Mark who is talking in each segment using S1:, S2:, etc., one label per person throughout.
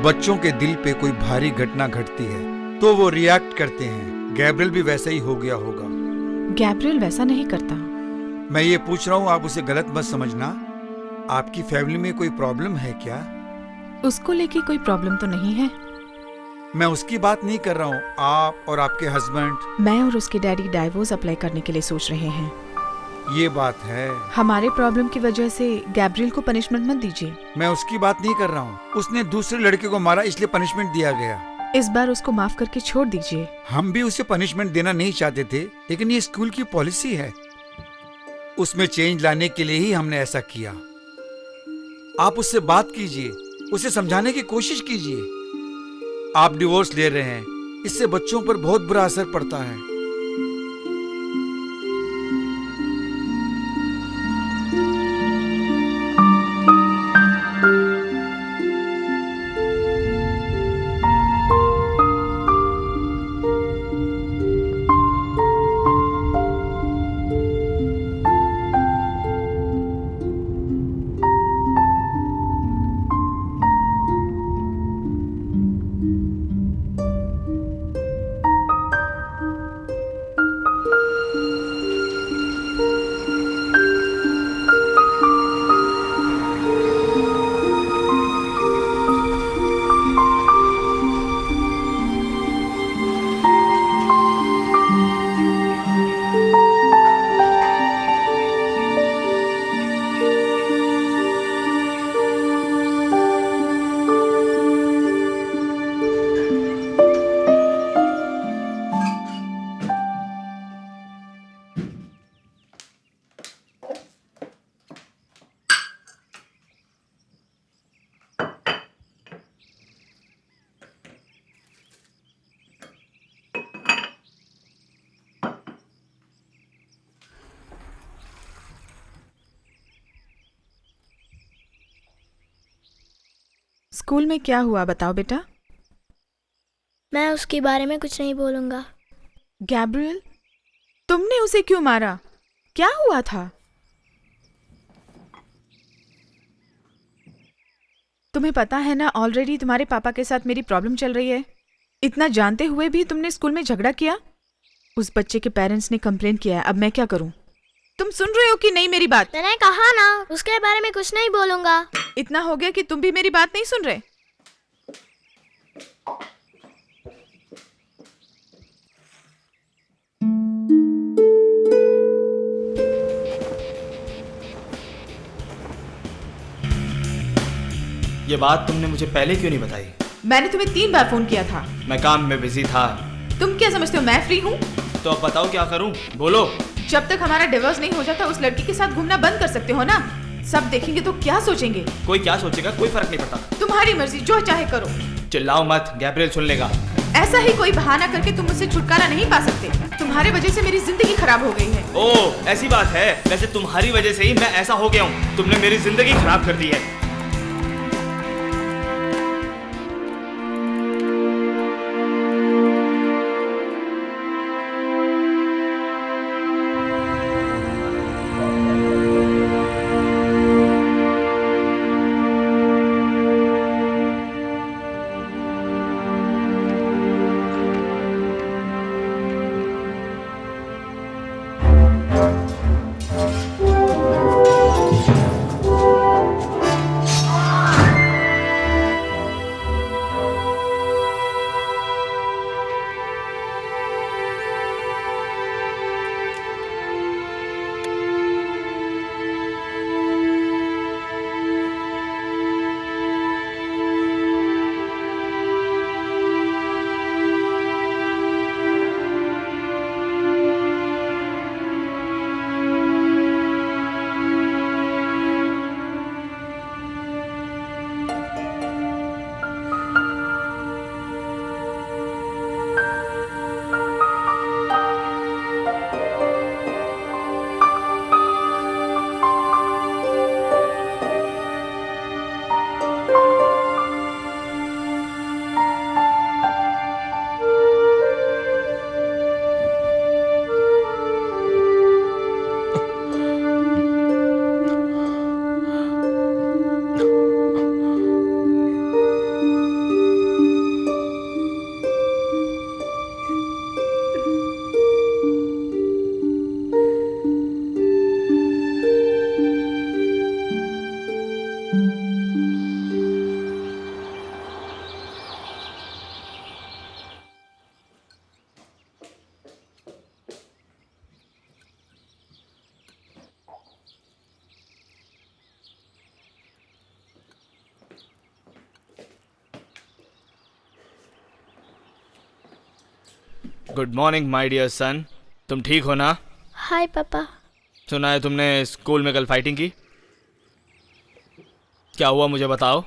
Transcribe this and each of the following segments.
S1: बच्चों के दिल पे कोई भारी घटना घटती है तो वो रिएक्ट करते हैं। गैब्रियल भी वैसा ही हो गया होगा।
S2: गैब्रियल वैसा नहीं करता।
S1: मैं ये पूछ रहा हूँ, आप उसे गलत मत समझना। आपकी फैमिली में कोई प्रॉब्लम है क्या?
S2: उसको लेके कोई प्रॉब्लम तो नहीं है।
S1: मैं उसकी बात नहीं कर रहा हूँ, आप और आपके हस्बैंड।
S2: मैं और उसके डैडी डाइवोर्स अप्लाई करने के लिए सोच रहे हैं।
S1: ये बात है।
S2: हमारे प्रॉब्लम की वजह से गैब्रियल को पनिशमेंट मत दीजिए।
S1: मैं उसकी बात नहीं कर रहा हूँ। उसने दूसरे लड़के को मारा इसलिए पनिशमेंट दिया गया।
S2: इस बार उसको माफ करके छोड़ दीजिए।
S1: हम भी उसे पनिशमेंट देना नहीं चाहते थे, लेकिन ये स्कूल की पॉलिसी है। उसमें चेंज लाने के लिए ही हमने ऐसा किया। आप उससे बात कीजिए, उसे समझाने की कोशिश कीजिए। आप डिवोर्स ले रहे हैं, इससे बच्चों पर बहुत बुरा असर पड़ता है।
S2: स्कूल में क्या हुआ बताओ बेटा।
S3: मैं उसके बारे में कुछ नहीं बोलूंगा।
S2: गैब्रियल, तुमने उसे क्यों मारा? क्या हुआ था? तुम्हें पता है ना, ऑलरेडी तुम्हारे पापा के साथ मेरी प्रॉब्लम चल रही है। इतना जानते हुए भी तुमने स्कूल में झगड़ा किया। उस बच्चे के पेरेंट्स ने कंप्लेंट किया है। अब मैं क्या करूं? तुम सुन रहे हो कि नहीं मेरी बात?
S3: मैंने कहा ना, उसके बारे में कुछ नहीं बोलूंगा।
S2: इतना हो गया कि तुम भी मेरी बात नहीं सुन रहे।
S4: ये बात तुमने मुझे पहले क्यों नहीं बताई?
S2: मैंने तुम्हें 3 बार फोन किया था।
S4: मैं काम में बिजी था।
S2: तुम क्या समझते हो मैं फ्री हूँ?
S4: तो अब बताओ क्या करूं? बोलो।
S2: जब तक हमारा डिवोर्स नहीं हो जाता उस लड़की के साथ घूमना बंद कर सकते हो ना। सब देखेंगे तो क्या सोचेंगे?
S4: कोई क्या सोचेगा, कोई फर्क नहीं पड़ता।
S2: तुम्हारी मर्जी, जो चाहे करो।
S4: चिल्लाओ मत, गैब्रियल सुन लेगा।
S2: ऐसा ही कोई बहाना करके तुम मुझसे छुटकारा नहीं पा सकते। तुम्हारे वजह से मेरी जिंदगी खराब हो गई है।
S4: ओह, ऐसी बात है। वैसे तुम्हारी वजह से ही मैं ऐसा हो गया हूँ। तुमने मेरी जिंदगी खराब कर दी है। Good morning my dear son. तुम ठीक हो ना?
S3: हाय पापा।
S4: सुना है तुमने स्कूल में कल फाइटिंग की। क्या हुआ मुझे बताओ।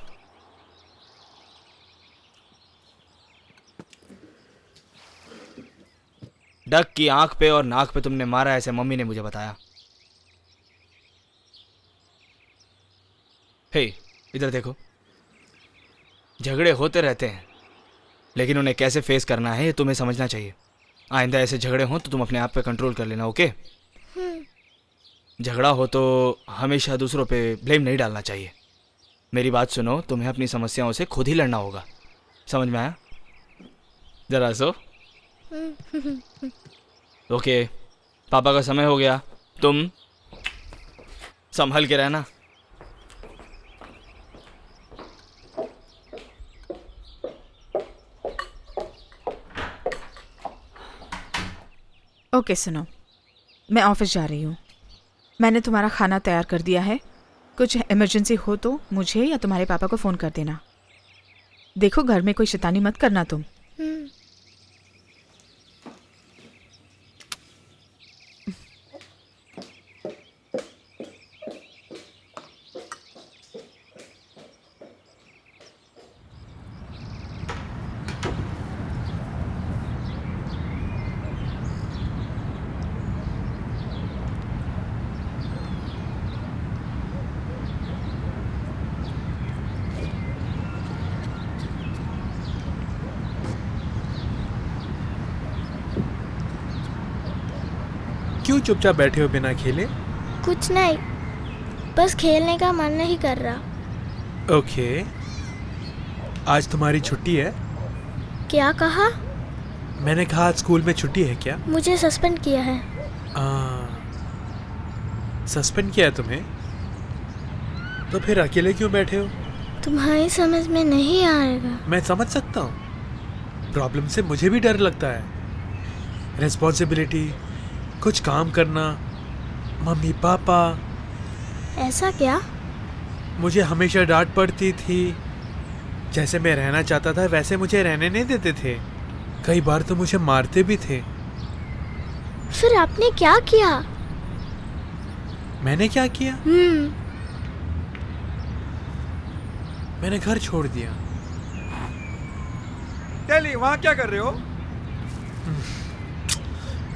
S4: डक की आंख पे और नाक पे तुमने मारा, ऐसे मम्मी ने मुझे बताया। हे, इधर देखो। झगड़े होते रहते हैं, लेकिन उन्हें कैसे फेस करना है ये तुम्हें समझना चाहिए। आइंदा ऐसे झगड़े हों तो तुम अपने आप पे कंट्रोल कर लेना, ओके? झगड़ा हो तो हमेशा दूसरों पे ब्लेम नहीं डालना चाहिए। मेरी बात सुनो, तुम्हें अपनी समस्याओं से खुद ही लड़ना होगा। समझ में आया? जरा सो। ओके, पापा का समय हो गया, तुम संभल के रहना।
S2: ओके सुनो, मैं ऑफिस जा रही हूँ। मैंने तुम्हारा खाना तैयार कर दिया है। कुछ इमरजेंसी हो तो मुझे या तुम्हारे पापा को फ़ोन कर देना। देखो, घर में कोई शैतानी मत करना तुम।
S5: क्यों चुपचाप बैठे हो बिना खेले?
S3: कुछ नहीं, बस खेलने का मन नहीं कर रहा।
S5: ओके, आज तुम्हारी छुट्टी है?
S3: क्या कहा?
S5: मैंने कहा आज स्कूल में छुट्टी है क्या?
S3: मुझे सस्पेंड किया है।
S5: सस्पेंड किया है तुम्हें? तो फिर अकेले क्यों बैठे हो?
S3: तुम्हारी समझ में नहीं आएगा।
S5: मैं समझ सकता हूँ, प्रॉब्लम से मुझे भी डर लगता है। रिस्पॉन्सिबिलिटी, कुछ काम करना, मम्मी पापा।
S3: ऐसा क्या?
S5: मुझे हमेशा डांट पड़ती थी। जैसे मैं रहना चाहता था वैसे मुझे रहने नहीं देते थे। कई बार तो मुझे मारते भी थे।
S3: फिर आपने क्या किया?
S5: मैंने क्या किया? मैंने घर छोड़ दिया।
S1: टेली, वहां क्या कर रहे हो?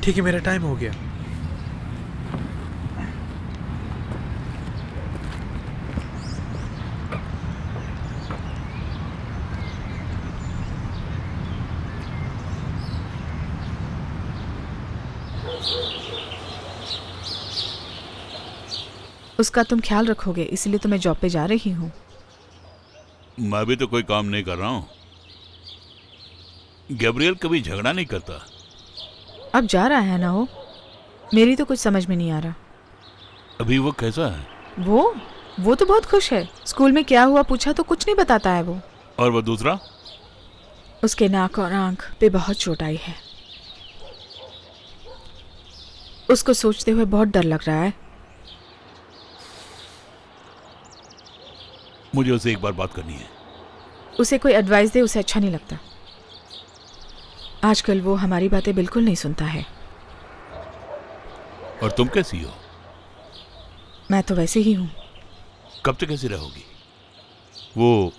S5: ठीक है, मेरा टाइम हो गया।
S2: उसका तुम ख्याल रखोगे, इसलिए तो मैं जॉब पे जा रही हूँ।
S6: मैं भी तो कोई काम नहीं कर रहा हूँ। गैब्रियल कभी झगड़ा नहीं करता।
S2: अब जा रहा है ना वो। मेरी तो कुछ समझ में नहीं आ रहा।
S6: अभी वो कैसा है?
S2: वो तो बहुत खुश है। स्कूल में क्या हुआ पूछा तो कुछ नहीं बताता है वो।
S6: और वो दूसरा?
S2: उसके नाक और आंख पे बहुत चोट आई है। उसको सोचते हुए बहुत डर लग रहा है।
S6: मुझे उससे एक बार बात करनी है।
S2: उसे कोई एडवाइस दे, उसे अच्छा नहीं लगता। आजकल वो हमारी बातें बिल्कुल नहीं सुनता है।
S6: और तुम कैसी हो?
S2: मैं तो वैसे ही हूँ।
S6: कब तक कैसी रहोगी? वो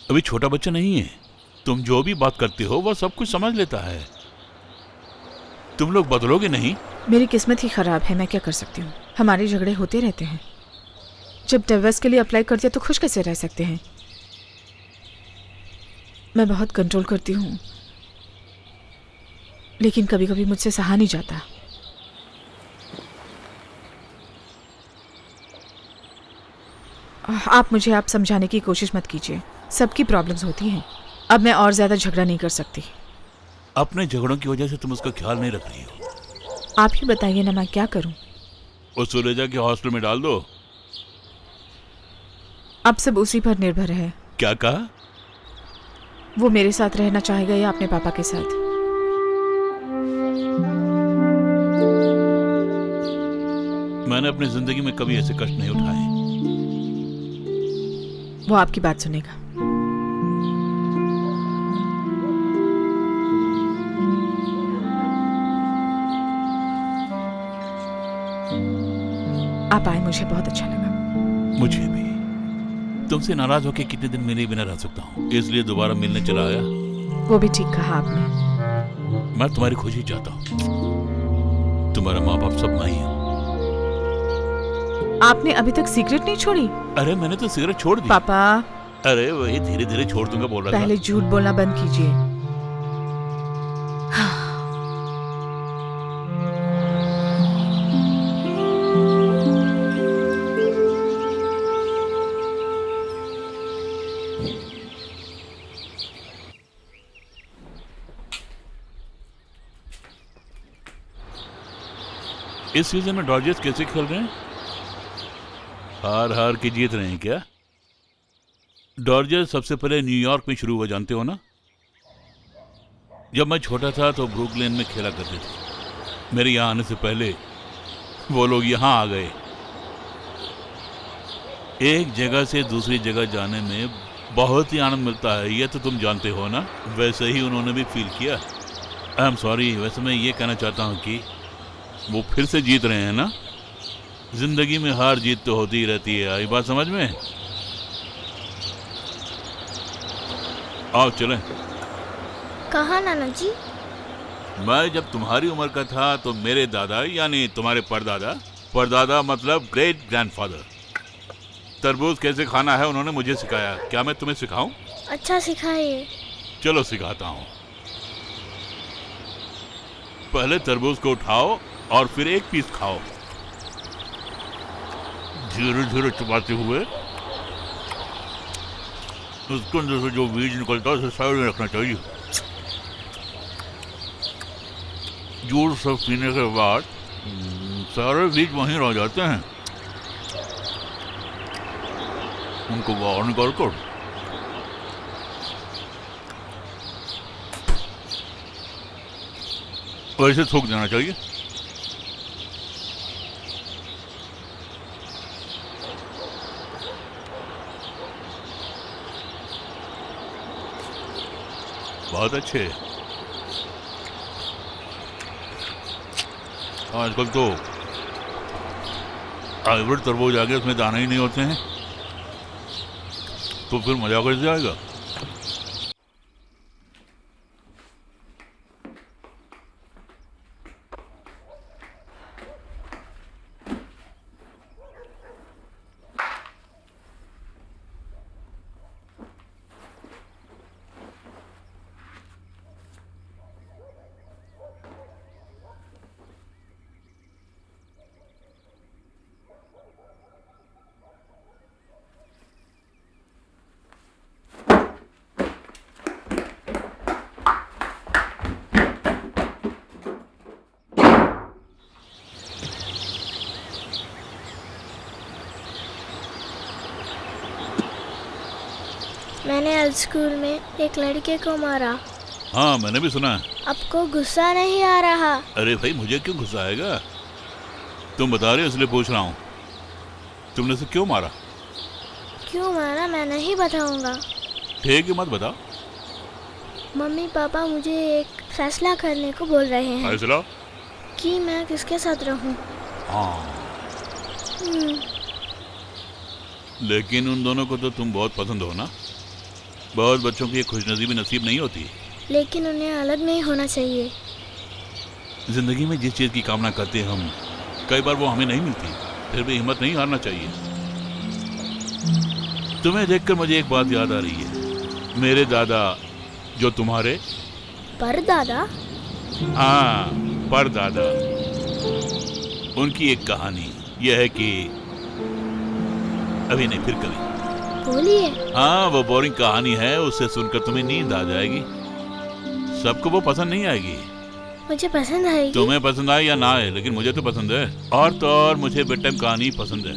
S6: अभी छोटा बच्चा नहीं है। तुम जो भी बात करते हो वो सब कुछ समझ लेता है। तुम लोग बदलोगे नहीं।
S2: मेरी किस्मत ही खराब है, मैं क्या कर सकती हूँ। हमारे झगड़े होते रहते हैं। जब डिवोर्स के लिए अप्लाई कर दिया तो खुश कैसे रह सकते हैं। मैं बहुत कंट्रोल करती हूँ, लेकिन कभी कभी मुझसे सहा नहीं जाता। आप समझाने की कोशिश मत कीजिए। सबकी प्रॉब्लम्स होती हैं। अब मैं और ज्यादा झगड़ा नहीं कर सकती।
S6: अपने झगड़ों की वजह से तुम उसका ख्याल नहीं रख रही हो।
S2: आप ही बताइए ना, मैं क्या करूं।
S6: उसको ले जाके हॉस्टल में डाल दो।
S2: अब सब उसी पर निर्भर है।
S6: क्या कहा?
S2: वो मेरे साथ रहना चाहेगा या अपने पापा के साथ।
S6: मैंने अपनी जिंदगी में कभी ऐसे कष्ट नहीं उठाए।
S2: वो आपकी बात सुनेगा। आप आए, मुझे बहुत अच्छा लगा।
S6: मुझे भी। तुमसे नाराज होकर कितने दिन मिले बिना रह सकता हूँ, इसलिए दोबारा मिलने चला आया।
S2: वो भी ठीक कहा आपने।
S6: मैं तुम्हारी खुशी चाहता हूँ। तुम्हारा माँ बाप सब मैं ही हूँ।
S2: आपने अभी तक सिगरेट नहीं छोड़ी?
S6: अरे मैंने तो सिगरेट छोड़ दी।
S2: पापा,
S6: अरे वही धीरे धीरे छोड़ दूंगा बोल रहा था।
S2: पहले झूठ बोलना बंद कीजिए।
S6: इस सीजन में डॉजर्स कैसे खेल रहे हैं? हार हार के जीत रहे हैं क्या? डॉजर्स सबसे पहले न्यूयॉर्क में शुरू हुआ, जानते हो ना? जब मैं छोटा था तो ब्रुकलिन में खेला करते थे। मेरे यहाँ आने से पहले वो लोग यहाँ आ गए। एक जगह से दूसरी जगह जाने में बहुत ही आनंद मिलता है, ये तो तुम जानते हो ना। वैसे ही उन्होंने भी फील किया। आई एम सॉरी, वैसे मैं ये कहना चाहता हूँ कि वो फिर से जीत रहे हैं ना। जिंदगी में हार जीत तो होती ही रहती है, आई बात समझ में? आओ चलें।
S3: कहाँ नाना जी?
S6: मैं जब तुम्हारी उम्र का था तो मेरे दादा यानी तुम्हारे परदादा मतलब ग्रेट ग्रैंडफादर, तरबूज कैसे खाना है उन्होंने मुझे सिखाया। क्या मैं तुम्हें सिखाऊं?
S3: अच्छा सिखाइए।
S6: चलो सिखाता हूं। पहले तरबूज को उठाओ और फिर एक पीस खाओ, धीरे धीरे चबाते हुए। उसके अंदर से जो बीज निकलता है उसे साइड में रखना चाहिए। जूस सब पीने के बाद सारे बीज वहीं रह जाते हैं। उनको बाहर निकाल कर वैसे थूक देना चाहिए। बहुत अच्छे। आजकल तो हाइब्रिड तरबूज आ गए, उसमें दाने ही नहीं होते हैं, तो फिर मजा कैसे आएगा?
S3: मैंने आज स्कूल में एक लड़के को मारा।
S6: हाँ मैंने भी सुना है।
S3: आपको गुस्सा नहीं आ रहा?
S6: अरे भाई मुझे क्यों गुस्सा आएगा? तुम बता रहे हो इसलिए पूछ रहा हूँ। तुमने उसे क्यों मारा?
S3: क्यों मारा मैं नहीं बताऊंगा।
S6: ठीक है मत बताओ।
S3: मम्मी पापा मुझे एक फैसला करने को बोल रहे हैं
S6: फैसला?
S3: कि मैं किसके साथ रहूं।
S6: हाँ
S3: हम्म,
S6: लेकिन उन दोनों को तो तुम बहुत पसंद हो ना। बहुत बच्चों की खुशनसीबी नसीब नहीं होती।
S3: लेकिन उन्हें अलग नहीं होना चाहिए।
S6: जिंदगी में जिस चीज़ की कामना करते हैं हम, कई बार वो हमें नहीं मिलती, फिर भी हिम्मत नहीं हारना चाहिए। तुम्हें देखकर मुझे एक बात याद आ रही है। मेरे दादा जो तुम्हारे
S3: परदादा?
S6: हाँ परदादा, उनकी एक कहानी यह है कि अभी नहीं फिर कभी।
S3: बोलिए।
S6: हाँ वो बोरिंग कहानी है, उससे सुनकर तुम्हें नींद आ जाएगी। सबको वो पसंद नहीं आएगी।
S3: मुझे पसंद आएगी।
S6: तुम्हें पसंद आए या ना आए, लेकिन मुझे तो पसंद है। और तो और मुझे बेड टाइम कहानी पसंद है।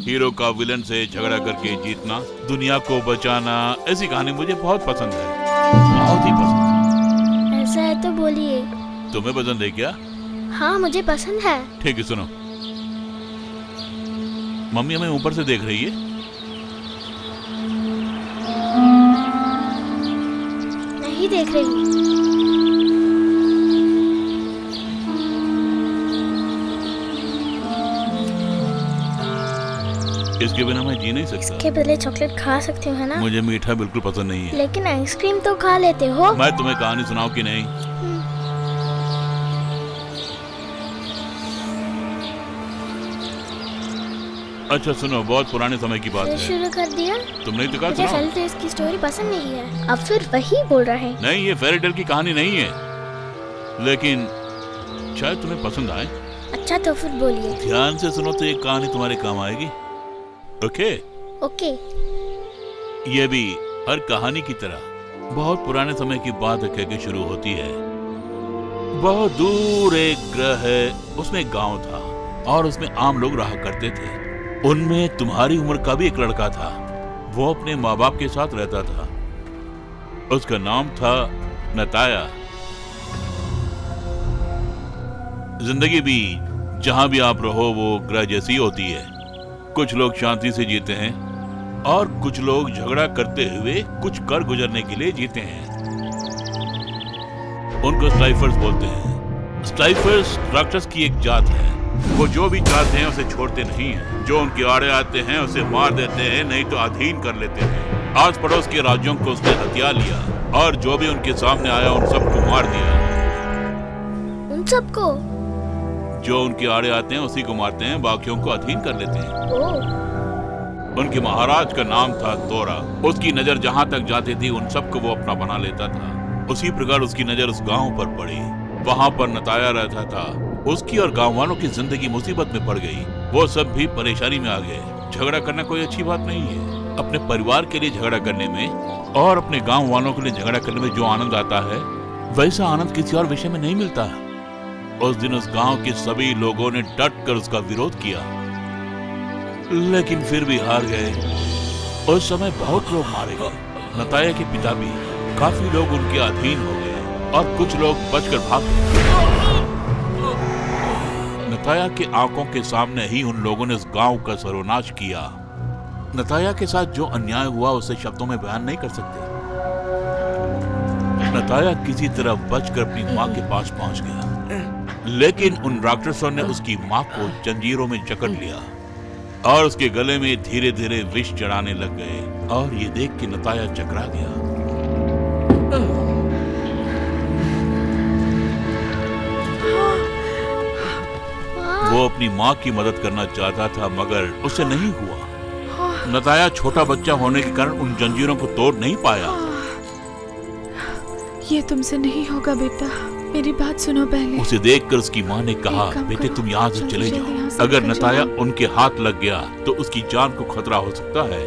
S6: हीरो का विलन से झगड़ा करके जीतना, दुनिया को बचाना, ऐसी कहानी मुझे बहुत पसंद है, बहुत ही पसंद है।
S3: ऐसा है तो बोलिए।
S6: तुम्हें पसंद है क्या?
S3: हाँ मुझे पसंद है।
S6: ठीक है सुनो। मम्मी हमें ऊपर से देख रही है।
S3: नहीं देख रही।
S6: इसके बिना मैं जी नहीं सकता।
S3: के बदले चॉकलेट खा सकती हूँ, है ना?
S6: मुझे मीठा बिल्कुल पसंद नहीं है।
S3: लेकिन आइसक्रीम तो खा लेते हो।
S6: मैं तुम्हें कहानी सुनाऊं कि नहीं? अच्छा सुनो, बहुत पुराने समय की बात
S3: फिर
S6: है।
S3: शुरू कर दिया।
S6: तुमने तो कहा
S3: मुझे
S6: सुनाओ।
S3: फेरी टेल्स की स्टोरी पसंद नहीं है। अब फिर वही बोल रहे हैं।
S6: नहीं, ये फेरी टेल की कहानी नहीं है, लेकिन शायद तुम्हें पसंद आए।
S3: अच्छा तो फिर बोलिए।
S6: ध्यान से सुनो तो ये कहानी तुम्हारे काम आएगी। ओके?
S3: ओके।
S6: ये भी हर कहानी की तरह बहुत पुराने समय की बात कह के शुरू होती है। बहुत दूर एक ग्रह है, उसमें एक गांव था और उसमें आम लोग रहा करते थे। उनमें तुम्हारी उम्र का भी एक लड़का था। वो अपने माँ बाप के साथ रहता था। उसका नाम था नताया। जिंदगी भी जहां भी आप रहो वो ग्रह जैसी होती है। कुछ लोग शांति से जीते हैं और कुछ लोग झगड़ा करते हुए कुछ कर गुजरने के लिए जीते हैं। उनको स्ट्राइफर्स बोलते हैं। स्ट्राइफर्स राक्षस की एक जात है। वो जो भी चाहते हैं उसे छोड़ते नहीं हैं। जो उनके आड़े आते हैं उसे मार देते हैं, नहीं तो अधीन कर लेते हैं। आस पड़ोस के राज्यों को उसने हथिया लिया और जो भी उनके सामने आया उन सबको मार दिया।
S3: उन सबको?
S6: जो उनके आड़े आते हैं उसी को मारते हैं, बाकियों को अधीन कर लेते हैं।
S3: ओह।
S6: उनके महाराज का नाम था तोरा। उसकी नजर जहां तक जाती थी उन सबको वो अपना बना लेता था। उसी प्रकार उसकी नजर उस गांव पर पड़ी। वहां पर नताया रहता था। उसकी और गांव वालों की जिंदगी मुसीबत में पड़ गई। वो सब भी परेशानी में आ गए। झगड़ा करना कोई अच्छी बात नहीं है। अपने परिवार के लिए झगड़ा करने में और अपने गांव वालों के लिए झगड़ा करने में जो आनंद आता है वैसा आनंद किसी और विषय में नहीं मिलता। उस दिन उस गांव के सभी लोगों ने डट कर उसका विरोध किया, लेकिन फिर भी हार गए। उस समय बहुत लोग मारे गए। नताया के पिता भी, काफी लोग उनके अधीन हो गए और कुछ लोग बचकर भाग गए। नताया के आंखों के सामने ही उन लोगों ने उस गांव का सर्वनाश किया। नताया के साथ जो अन्याय हुआ उसे शब्दों में बयान नहीं कर सकते। नताया किसी तरह बचकर अपनी माँ के पास पहुंच गया, लेकिन उन राक्षसों ने उसकी माँ को जंजीरों में जकड़ लिया और उसके गले में धीरे धीरे विष चढ़ाने लग गए। और ये देख के नताया चकरा गया। वो अपनी माँ की मदद करना चाहता था मगर उससे नहीं हुआ। नताया छोटा बच्चा होने के कारण उन जंजीरों को तोड़ नहीं पाया।
S2: ये तुमसे नहीं होगा बेटा, मेरी बात सुनो पहले।
S6: उसे देखकर उसकी माँ ने कहा, बेटे तुम यहाँ से चले जाओ। अगर नताया उनके हाथ लग गया तो उसकी जान को खतरा हो सकता है।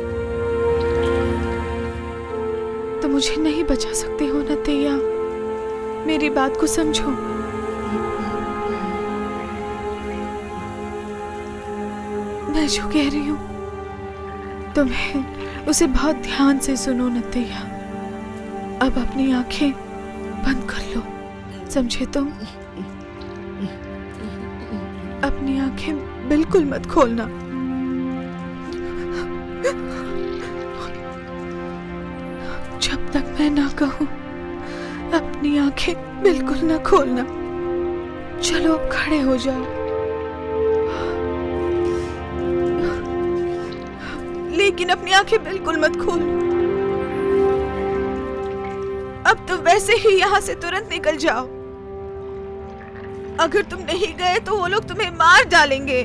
S2: तो मुझे नहीं बचा सकते हो नतैया, मेरी बात को समझो। मैं जो कह रही हूँ तुम्हें उसे बहुत ध्यान से सुनो नतैया। अब अपनी आंखें बंद कर लो, समझे तुम? अपनी आंखें बिल्कुल मत खोलना। जब तक मैं ना कहूं अपनी आंखें बिल्कुल ना खोलना। चलो अब खड़े हो जाओ, लेकिन अपनी आंखें बिल्कुल मत खोलो। अब तो वैसे ही यहाँ से तुरंत निकल जाओ। अगर तुम नहीं गए तो वो लोग तुम्हें मार डालेंगे।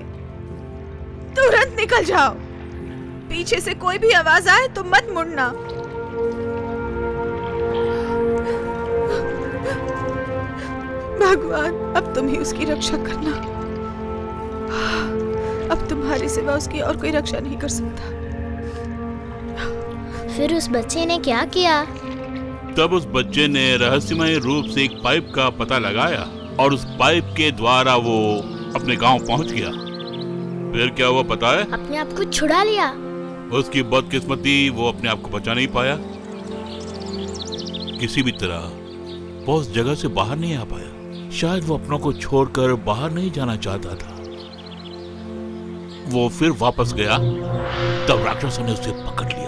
S2: तुरंत निकल जाओ। पीछे से कोई भी आवाज आए तो मत मुड़ना। भगवान अब तुम ही उसकी रक्षा करना। अब तुम्हारे सिवा उसकी और कोई रक्षा नहीं कर सकता।
S3: फिर उस बच्चे ने क्या किया?
S6: तब उस बच्चे ने रहस्यमय रूप से एक पाइप का पता लगाया और उस पाइप के द्वारा वो अपने गांव पहुंच गया। फिर क्या हुआ पता है?
S3: अपने आप को छुड़ा लिया।
S6: उसकी बदकिस्मती, वो अपने आप को बचा नहीं पाया। किसी भी तरह वो उस जगह से बाहर नहीं आ पाया। शायद वो अपनों को छोड़कर बाहर नहीं जाना चाहता था। वो फिर वापस गया, तब राक्षसों ने उसे पकड़ लिया।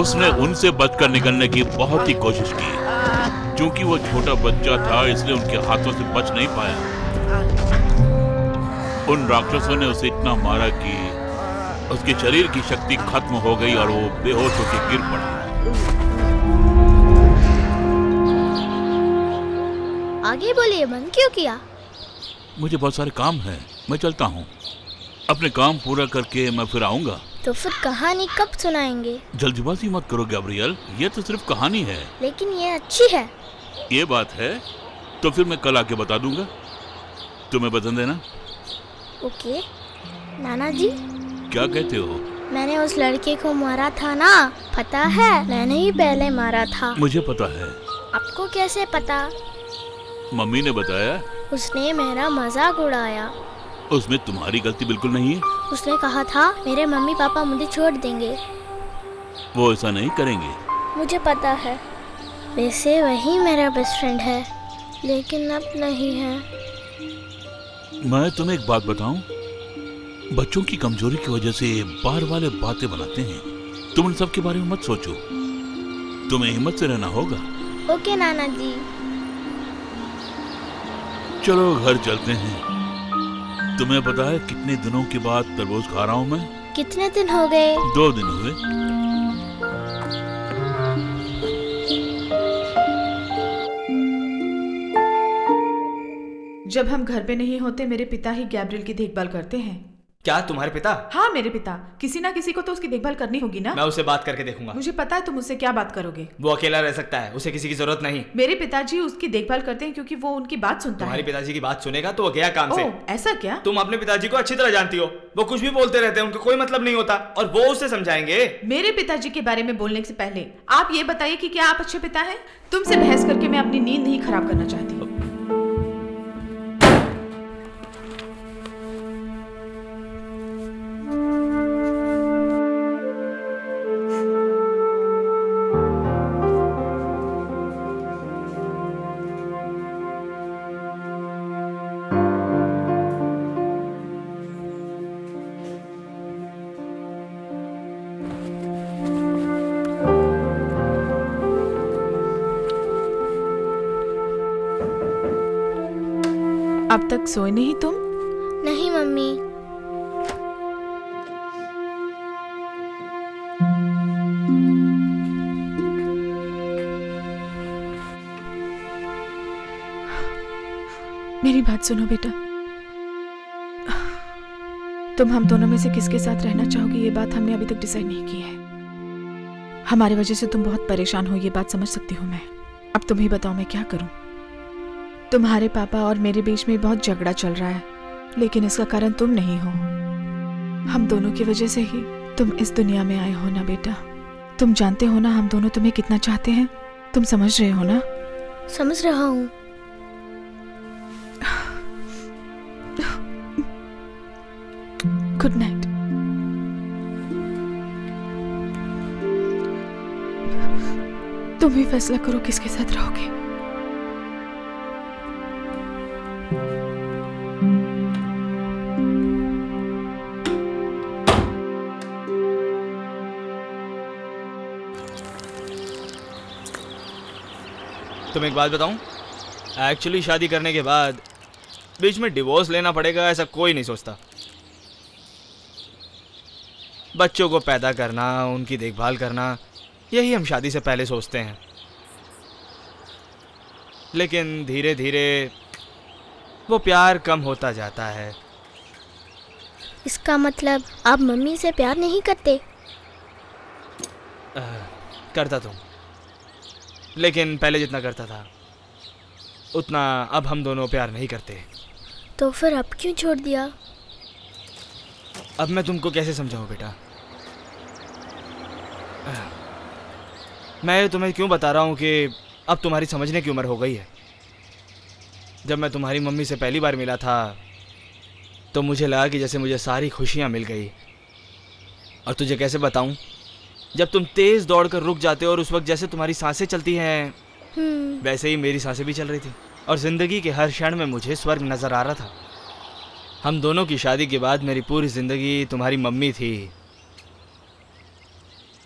S6: उसने उनसे बचकर निकलने की बहुत ही कोशिश की। क्योंकि वो छोटा बच्चा था इसलिए उनके हाथों से बच नहीं पाया। उन राक्षसों ने उसे इतना मारा कि उसके शरीर की शक्ति खत्म हो गई और वो बेहोश होकर गिर पड़ा।
S3: आगे बोलिए, बंद क्यों किया?
S6: मुझे बहुत सारे काम हैं, मैं चलता हूँ। अपने काम पूरा करके मैं फिर आऊंगा।
S3: तो फिर कहानी कब सुनाएंगे?
S6: जल्दबाजी मत करो गैब्रियल, ये तो सिर्फ कहानी है।
S3: लेकिन ये अच्छी है।
S6: ये बात है तो फिर मैं कल आके बता दूंगा। तुम्हें पसंद है ना?
S3: ओके। नाना जी,
S6: क्या कहते हो?
S3: मैंने उस लड़के को मारा था ना, पता है? मैंने ही पहले मारा था।
S6: मुझे पता है।
S3: आपको कैसे पता?
S6: मम्मी ने बताया।
S3: उसने मेरा मजाक उड़ाया।
S6: उसमें तुम्हारी गलती बिल्कुल नहीं है।
S3: उसने कहा था मेरे मम्मी पापा मुझे छोड़ देंगे।
S6: वो ऐसा नहीं करेंगे।
S3: मुझे पता है। वैसे वही मेरा बेस्ट फ्रेंड है, लेकिन अब नहीं है।
S6: मैं तुम्हें एक बात बताऊं, बच्चों की कमजोरी की वजह से बाहर वाले बातें बनाते हैं। तुम उन सब के बारे में मत सोचो, तुम्हें हिम्मत से रहना होगा।
S3: ओके नाना जी।
S6: चलो घर चलते हैं। तुम्हें पता है कितने दिनों के बाद तरबूज खा रहा हूं मैं?
S3: कितने दिन हो गए?
S6: 2 दिन हुए।
S2: जब हम घर पे नहीं होते मेरे पिता ही गैब्रियल की देखभाल करते हैं।
S4: क्या तुम्हारे पिता?
S2: हाँ, मेरे पिता। किसी ना किसी को तो उसकी देखभाल करनी होगी ना।
S4: मैं उससे बात करके देखूंगा।
S2: मुझे पता है तुम उससे क्या बात करोगे।
S4: वो अकेला रह सकता है, उसे किसी की जरूरत नहीं।
S2: मेरे पिताजी उसकी देखभाल करते हैं क्योंकि वो उनकी बात सुनता
S4: तुम्हारे
S2: है।
S4: पिताजी की बात सुनेगा तो वो गया काम से।
S2: ओह, ऐसा क्या?
S4: तुम अपने पिताजी को अच्छी तरह जानती हो, वो कुछ भी बोलते रहते हैं, उनका कोई मतलब नहीं होता, और वो उसे समझाएंगे।
S2: मेरे पिताजी के बारे में बोलने से पहले आप ये बताइए कि क्या आप अच्छे पिता हैं? तुमसे बहस करके मैं अपनी नींद नहीं खराब करना चाहती हूँ। अब तक सोए नहीं तुम?
S3: नहीं मम्मी।
S2: मेरी बात सुनो बेटा, तुम हम दोनों में से किसके साथ रहना चाहोगी ये बात हमने अभी तक डिसाइड नहीं की है। हमारे वजह से तुम बहुत परेशान हो, ये बात समझ सकती हूँ मैं। अब तुम ही बताओ मैं क्या करूं। तुम्हारे पापा और मेरे बीच में बहुत झगड़ा चल रहा है, लेकिन इसका कारण तुम नहीं हो। हम दोनों की वजह से ही तुम इस दुनिया में आए हो ना बेटा। तुम जानते हो ना हम दोनों तुम्हें कितना चाहते हैं। तुम समझ रहे हो ना?
S3: समझ रहा हूँ।
S2: Good night. तुम ही फैसला करो किसके साथ रहोगे।
S4: तुम एक बात बताऊं, एक्चुअली शादी करने के बाद बीच में डिवोर्स लेना पड़ेगा ऐसा कोई नहीं सोचता। बच्चों को पैदा करना, उनकी देखभाल करना, यही हम शादी से पहले सोचते हैं। लेकिन धीरे धीरे वो प्यार कम होता जाता है।
S3: इसका मतलब आप मम्मी से प्यार नहीं करते?
S4: करता तो, लेकिन पहले जितना करता था उतना अब हम दोनों प्यार नहीं करते।
S3: तो फिर अब क्यों छोड़ दिया?
S4: अब मैं तुमको कैसे समझाऊं बेटा? मैं तुम्हें क्यों बता रहा हूँ कि अब तुम्हारी समझने की उम्र हो गई है। जब मैं तुम्हारी मम्मी से पहली बार मिला था तो मुझे लगा कि जैसे मुझे सारी खुशियाँ मिल गई। और तुझे कैसे बताऊँ, जब तुम तेज़ दौड़कर रुक जाते हो और उस वक्त जैसे तुम्हारी सांसें चलती हैं वैसे ही मेरी सांसें भी चल रही थी, और ज़िंदगी के हर क्षण में मुझे स्वर्ग नज़र आ रहा था। हम दोनों की शादी के बाद मेरी पूरी ज़िंदगी तुम्हारी मम्मी थी।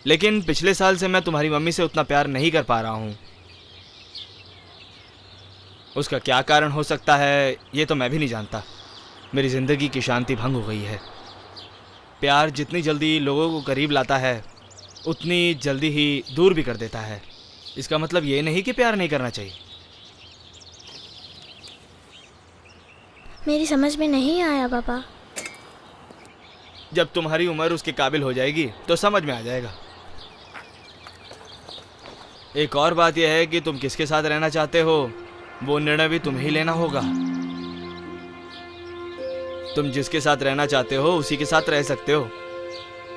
S4: लेकिन पिछले साल से मैं तुम्हारी मम्मी से उतना प्यार नहीं कर पा रहा हूँ। उसका क्या कारण हो सकता है ये तो मैं भी नहीं जानता। मेरी ज़िंदगी की शांति भंग हो गई है। प्यार जितनी जल्दी लोगों को करीब लाता है उतनी जल्दी ही दूर भी कर देता है। इसका मतलब ये नहीं कि प्यार नहीं करना चाहिए।
S3: मेरी समझ में नहीं आया पापा।
S4: जब तुम्हारी उम्र उसके काबिल हो जाएगी तो समझ में आ जाएगा। एक और बात यह है कि तुम किसके साथ रहना चाहते हो वो निर्णय भी तुम्हें ही लेना होगा। तुम जिसके साथ रहना चाहते हो उसी के साथ रह सकते हो।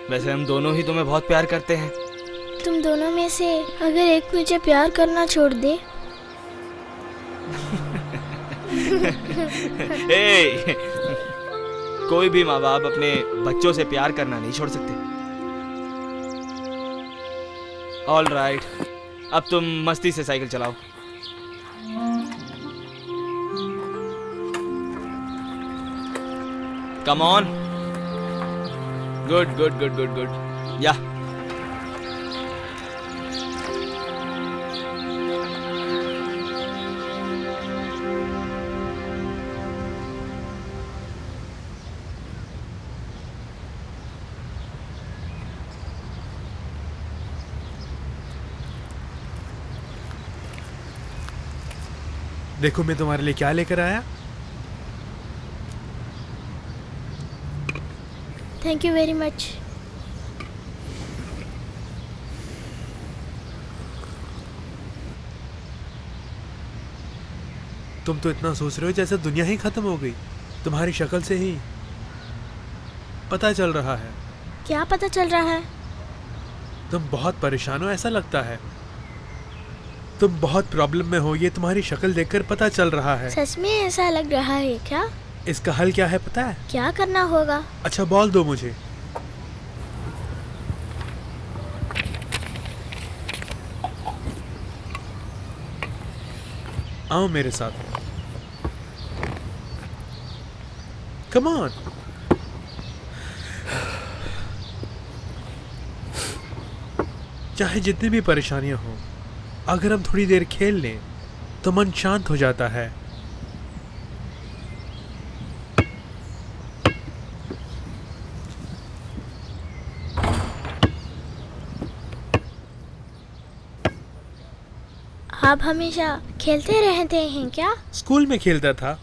S4: वैसे हम दोनों ही तुम्हें बहुत प्यार करते हैं।
S3: तुम दोनों में से अगर एक मुझे प्यार करना छोड़ दे।
S4: ए, कोई भी माँ बाप अपने बच्चों से प्यार करना नहीं छोड़ सकते। ऑल राइट, अब तुम मस्ती से साइकिल चलाओ। Come on. Good good good good good. या
S5: देखो मैं तुम्हारे लिए क्या लेकर आया।
S3: Thank you very much.
S5: तुम तो इतना सोच रहे हो जैसे दुनिया ही खत्म हो गई। तुम्हारी शक्ल से ही पता चल रहा है।
S3: क्या पता चल रहा है?
S5: तुम बहुत परेशान हो ऐसा लगता है। तुम बहुत प्रॉब्लम में हो ये तुम्हारी शक्ल देखकर पता चल रहा है।
S3: सच में ऐसा लग रहा है क्या?
S5: इसका हल क्या है पता है?
S3: क्या करना होगा?
S5: अच्छा बॉल दो मुझे। आओ मेरे साथ। Come on. चाहे जितनी भी परेशानियां हो, अगर हम थोड़ी देर खेल लें तो मन शांत हो जाता है।
S3: आप हमेशा खेलते रहते हैं क्या?
S5: स्कूल में खेलता था।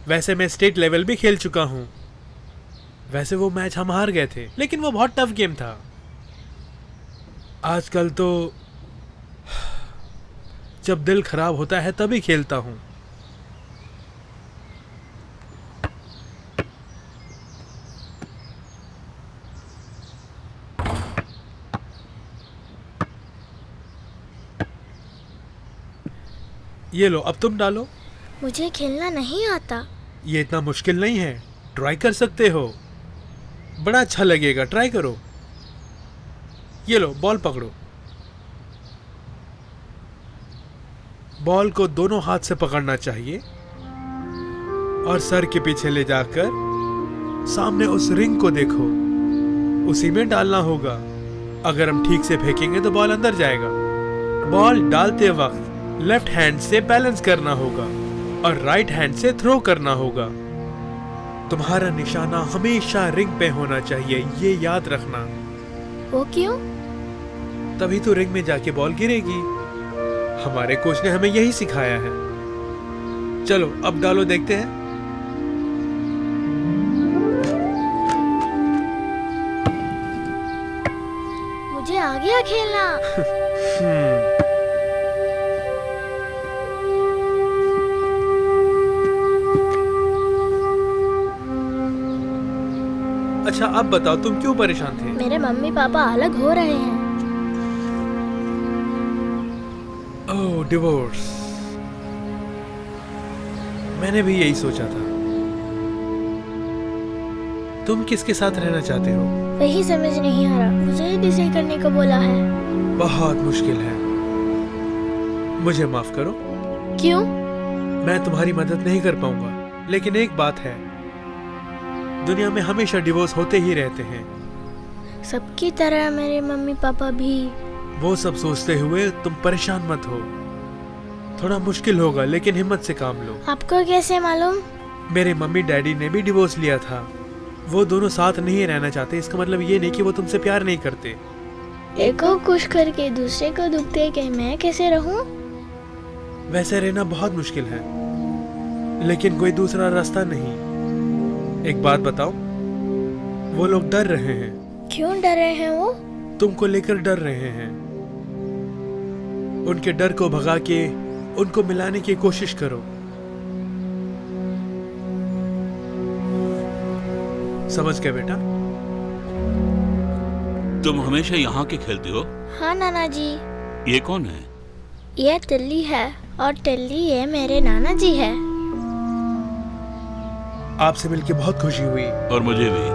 S5: वैसे मैं स्टेट लेवल भी खेल चुका हूँ। वैसे वो मैच हम हार गए थे, लेकिन वो बहुत टफ गेम था। आजकल तो जब दिल खराब होता है तभी खेलता हूँ। ये लो, अब तुम डालो।
S3: मुझे खेलना नहीं आता।
S5: ये इतना मुश्किल नहीं है, ट्राई कर सकते हो। बड़ा अच्छा लगेगा, ट्राई करो। ये लो, बॉल पकड़ो। बॉल को दोनों हाथ से पकड़ना चाहिए और सर के पीछे ले जाकर सामने उस रिंग को देखो, उसी में डालना होगा। अगर हम ठीक से फेंकेंगे तो बॉल अंदर जाएगा। बॉल डालते वक्त लेफ्ट हैंड से बैलेंस करना होगा और राइट हैंड से थ्रो करना होगा। तुम्हारा निशाना हमेशा रिंग पे होना चाहिए, ये याद रखना।
S3: वो क्यों?
S5: तभी तो रिंग में जाके बॉल गिरेगी। हमारे कोच ने हमें यही सिखाया है। चलो अब डालो, देखते हैं।
S3: मुझे आ गया खेलना।
S5: अच्छा अब बताओ, तुम क्यों परेशान थे?
S3: मेरे मम्मी पापा अलग हो रहे हैं।
S5: ओह, डिवोर्स। मैंने भी यही सोचा था। तुम किसके साथ रहना चाहते हो?
S3: वही समझ नहीं आ रहा। मुझे ही डिसाइड करने को बोला है।
S5: बहुत मुश्किल है। मुझे माफ करो।
S3: क्यों?
S5: मैं तुम्हारी मदद नहीं कर पाऊंगा, लेकिन एक बात है, दुनिया में हमेशा डिवोर्स होते ही रहते हैं।
S3: सबकी तरह मेरे मम्मी पापा भी।
S5: वो सब सोचते हुए तुम परेशान मत हो। थोड़ा मुश्किल होगा, लेकिन हिम्मत से काम लो।
S3: आपको कैसे मालूम?
S5: मेरे मम्मी डैडी ने भी डिवोर्स लिया था। वो दोनों साथ नहीं रहना चाहते, इसका मतलब ये नहीं कि वो तुमसे प्यार नहीं करते।
S3: एक को खुश करके दूसरे को दुख दे के मैं कैसे रहूं?
S5: वैसे रहना बहुत मुश्किल है, लेकिन कोई दूसरा रास्ता नहीं। एक बात बताओ, वो लोग डर रहे हैं।
S3: क्यों डर रहे हैं वो?
S5: तुमको लेकर डर रहे हैं। उनके डर को भगा के उनको मिलाने की कोशिश करो। समझ गए बेटा?
S6: तुम हमेशा यहाँ के खेलते हो?
S3: हाँ नाना जी।
S6: ये कौन है?
S3: ये टिल्ली है और टिल्ली ये मेरे नाना जी है।
S5: आपसे मिलके बहुत खुशी हुई।
S6: और मुझे भी।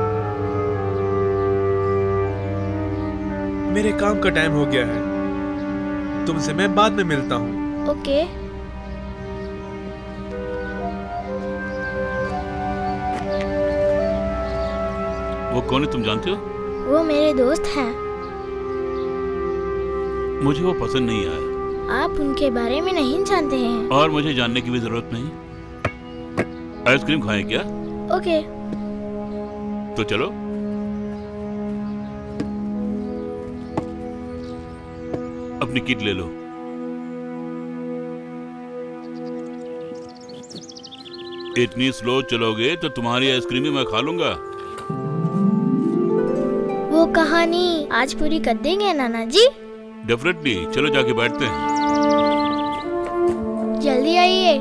S5: मेरे काम का टाइम हो गया है, तुमसे मैं बाद में मिलता हूँ।
S3: ओके।
S6: वो कौन है तुम जानते हो?
S3: वो मेरे दोस्त हैं।
S6: मुझे वो पसंद नहीं आया।
S3: आप उनके बारे में नहीं जानते हैं।
S6: और मुझे जानने की भी जरूरत नहीं। आइसक्रीम खाएं क्या?
S3: ओके।
S6: तो चलो। अपनी किट ले लो। इतनी स्लो चलोगे तो तुम्हारी आइसक्रीम ही मैं खा लूंगा।
S3: वो कहानी आज पूरी कर देंगे नाना जी?
S6: डेफिनेटली। चलो जाके बैठते हैं।
S3: जल्दी आइए।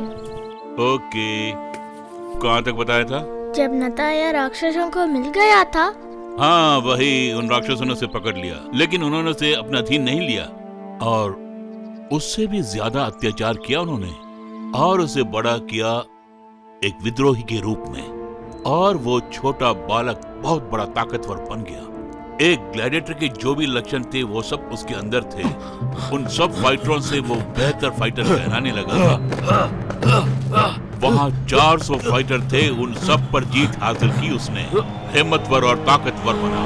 S6: ओके। कहाँ तक बताया था?
S3: जब नताया राक्षसों को मिल गया था।
S6: हाँ वही, उन राक्षसों ने उसे पकड़ लिया, लेकिन उन्होंने उसे अपना अधीन नहीं लिया और उससे भी ज्यादा अत्याचार किया उन्होंने, और उसे बड़ा किया एक विद्रोही के रूप में। और वो छोटा बालक बहुत बड़ा ताकतवर बन गया। एक ग्लैडिएटर के जो भी लक्षण थे वो सब उसके अंदर थे। उन सब फाइटरों से वो बेहतर फाइटर कहलाने लगा। वहाँ 400 फाइटर थे, उन सब पर जीत हासिल की उसने। हिम्मतवर और ताकतवर बना।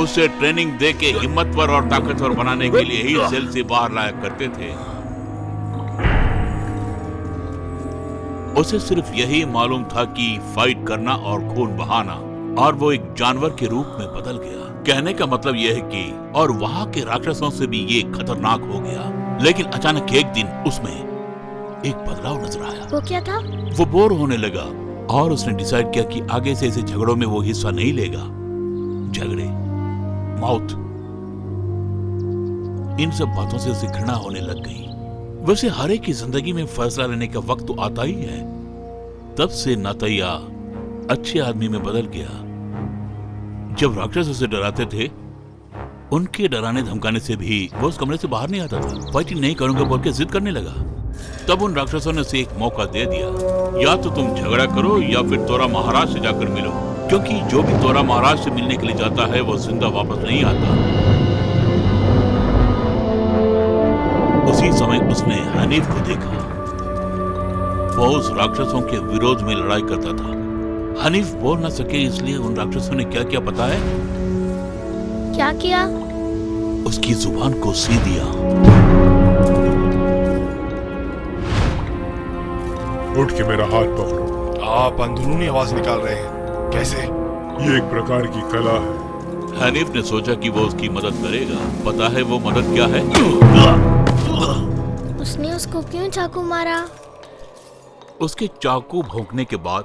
S6: उसे ट्रेनिंग देके हिम्मतवर और ताकतवर बनाने के लिए ही सेल से बाहर लाया करते थे। उसे सिर्फ यही मालूम था कि फाइट करना और खून बहाना, और वो एक जानवर के रूप में बदल गया। कहने का मतलब यह है कि और वहां के राक्षसों से भी ये खतरनाक हो गया। लेकिन अचानक एक दिन उसमें एक बदलाव नजर आया।
S3: वो क्या था?
S6: वो बोर होने लगा और उसने डिसाइड किया कि आगे से ऐसे झगड़ों में वो हिस्सा नहीं लेगा। झगड़े, मौत, इन सब बातों से उसे घृणा होने लग गई। वैसे हर एक की जिंदगी में फैसला लेने का वक्त तो आता ही है। तब से नताया अच्छे आदमी में बदल गया। जब राक्षस उसे डराते थे, उनके डराने धमकाने से भी वो उस कमरे से बाहर नहीं आता था। फाइटिंग नहीं करूंगा बोल के जिद करने लगा। तब उन राक्षसों ने उसे एक मौका दे दिया, या तो तुम झगड़ा करो या फिर तोरा महाराज से जाकर मिलो, क्योंकि जो भी तोरा महाराज से मिलने के लिए जाता है वो जिंदा वापस नहीं आता। उसी समय उसने हनीफ को देखा। वो उस राक्षसों के विरोध में लड़ाई करता था। हनीफ बोल न सके, इसलिए उन राक्षसों ने क्या क्या पता है?
S3: क्या किया?
S6: उसकी जुबान को सी दिया।
S7: उठ के मेरा हाथ पकड़ो।
S8: आप अंदरूनी आवाज निकाल रहे हैं, कैसे?
S7: ये एक प्रकार की कला है।
S6: हनीफ ने सोचा कि वो उसकी मदद करेगा। पता है वो मदद क्या है?
S3: उसने उसको क्यों चाकू मारा?
S6: उसके चाकू भोंकने के बाद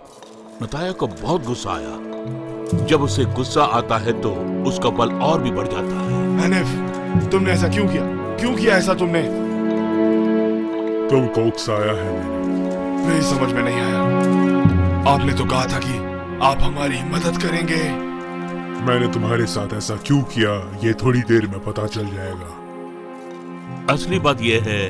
S6: नताया को बहुत गुस्सा आया। जब उसे गुस्सा आता है तो उसका बल और भी बढ़ जाता है।
S8: हनीफ, तुमने ऐसा क्यों किया? क्यों किया ऐसा तुमने?
S7: तुमको उकसाया है मैंने।
S8: मेरी समझ में नहीं आया। आपने तो कहा था कि आप हमारी मदद करेंगे।
S7: मैंने तुम्हारे साथ ऐसा क्यों किया ये थोड़ी देर में पता चल जाएगा।
S6: असली बात यह है,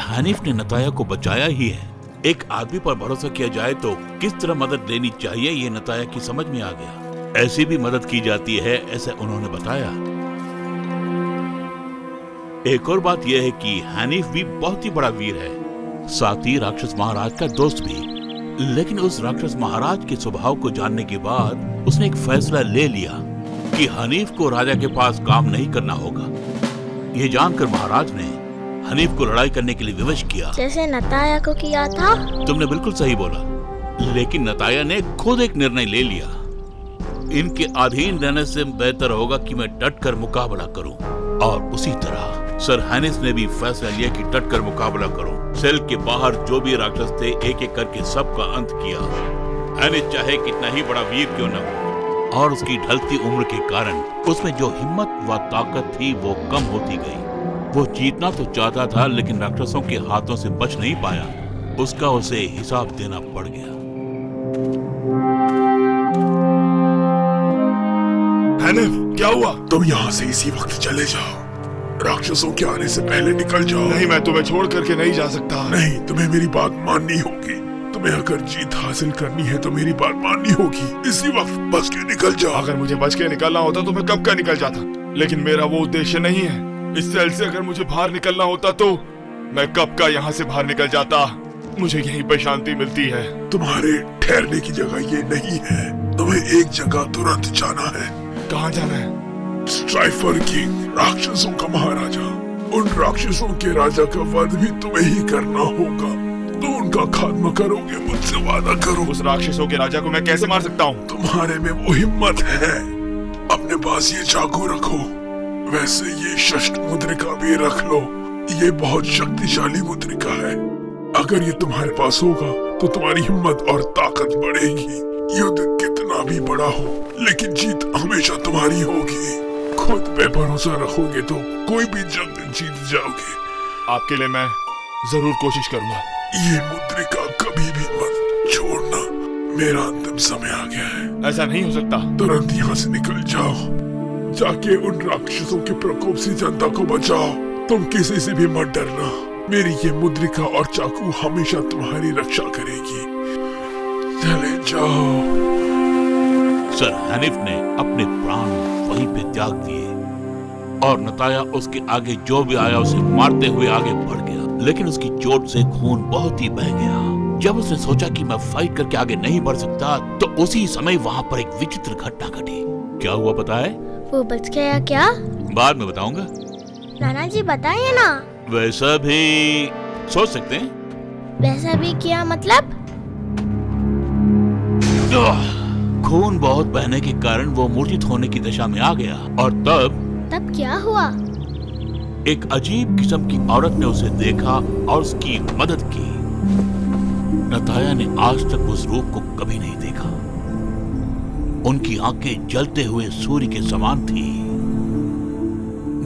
S6: हनीफ ने नताया को बचाया ही है। एक आदमी पर भरोसा किया जाए तो किस तरह मदद लेनी चाहिए ये नताया की समझ में आ गया। ऐसी भी मदद की जाती है, ऐसा उन्होंने बताया। एक और बात यह है कि हनीफ भी बहुत ही बड़ा वीर है, साथ ही राक्षस महाराज का दोस्त भी। लेकिन उस राक्षस महाराज के स्वभाव को जानने के बाद उसने एक फैसला ले लिया कि हनीफ को राजा के पास काम नहीं करना होगा। यह जानकर महाराज ने हनीफ को लड़ाई करने के लिए विवश किया।
S3: जैसे नताया को किया था।
S6: तुमने बिल्कुल सही बोला, लेकिन नताया ने खुद एक निर्णय ले लिया। इनके अधीन रहने से बेहतर होगा कि मैं डट कर मुकाबला करूं, और उसी तरह सर हैनिस ने भी फैसला लिया कि डट कर मुकाबला करूं। सेल के बाहर जो भी राक्षस थे एक एक करके सबका अंत किया। हैनिस चाहे कितना ही बड़ा वीर क्यों न हो, और उसकी ढलती उम्र के कारण उसमें जो हिम्मत व ताकत थी वो कम होती गई। वो जीतना तो चाहता था, लेकिन राक्षसों के हाथों से बच नहीं पाया। उसका उसे हिसाब देना पड़ गया।
S8: हैनिफ, क्या हुआ?
S7: तुम यहाँ से इसी वक्त चले जाओ। राक्षसों के आने से पहले निकल जाओ।
S8: नहीं, मैं तुम्हें छोड़ करके नहीं जा सकता।
S7: नहीं, तुम्हें मेरी बात माननी होगी। तुम्हें अगर जीत हासिल करनी है तो मेरी बात माननी होगी। इसी वक्त बच के निकल जाओ।
S8: अगर मुझे बच के निकलना होता तो मैं कब का निकल जाता, लेकिन मेरा वो उद्देश्य नहीं है। इस सेल से अगर मुझे बाहर निकलना होता तो मैं कब का यहाँ से बाहर निकल जाता। मुझे यहीं पर शांति मिलती है।
S7: तुम्हारे ठहरने की जगह ये नहीं है। तुम्हें एक जगह तुरंत जाना है।
S8: कहाँ जाना है?
S7: स्ट्राइफर किंग, राक्षसों का महाराजा। उन राक्षसों के राजा का वध भी तुम्हें ही करना होगा। तुम उनका खात्मा करोगे, मुझसे वादा करो।
S8: उस राक्षसों के राजा को मैं कैसे मार सकता हूँ?
S7: तुम्हारे में वो हिम्मत है। अपने पास ये चाकू रखो, वैसे ये शस्त्र मुद्रिका भी रख लो। ये बहुत शक्तिशाली मुद्रिका है। अगर ये तुम्हारे पास होगा तो तुम्हारी हिम्मत और ताकत बढ़ेगी। युद्ध कितना भी बड़ा हो, लेकिन जीत हमेशा तुम्हारी होगी। खुद पे भरोसा रखोगे तो कोई भी जंग जीत जाओगे।
S8: आपके लिए मैं जरूर कोशिश करूंगा।
S7: ये मुद्रिका कभी भी मत छोड़ना। मेरा अंतिम समय आ गया है।
S8: ऐसा नहीं हो सकता।
S7: तुरंत यहाँ से निकल जाओ। जाके उन राक्षसों के प्रकोप से जनता को बचाओ। तुम किसी से भी मत डरना। मेरी ये मुद्रिका और चाकू हमेशा तुम्हारी रक्षा करेगी। चले जाओ।
S6: सर हनीफ ने अपने प्राण वहीं पे त्याग दिए, और नताया उसके आगे जो भी आया उसे मारते हुए आगे बढ़ गया। लेकिन उसकी चोट से खून बहुत ही बह गया। जब उसने सोचा कि मैं फाइट करके आगे नहीं बढ़ सकता, तो उसी समय वहाँ पर एक विचित्र घटना घटी। क्या हुआ पता है?
S3: वो बच गया क्या?
S6: बाद में बताऊंगा।
S3: नाना जी बताइए ना।
S6: वैसा भी सोच सकते हैं।
S3: वैसा भी क्या मतलब?
S6: खून बहुत बहने के कारण वो मूर्छित होने की दशा में आ गया, और
S3: तब क्या हुआ?
S6: एक अजीब किस्म की औरत ने उसे देखा और उसकी मदद की। नताया ने आज तक उस रूप को कभी नहीं देखा। उनकी आंखें जलते हुए सूर्य के समान थी।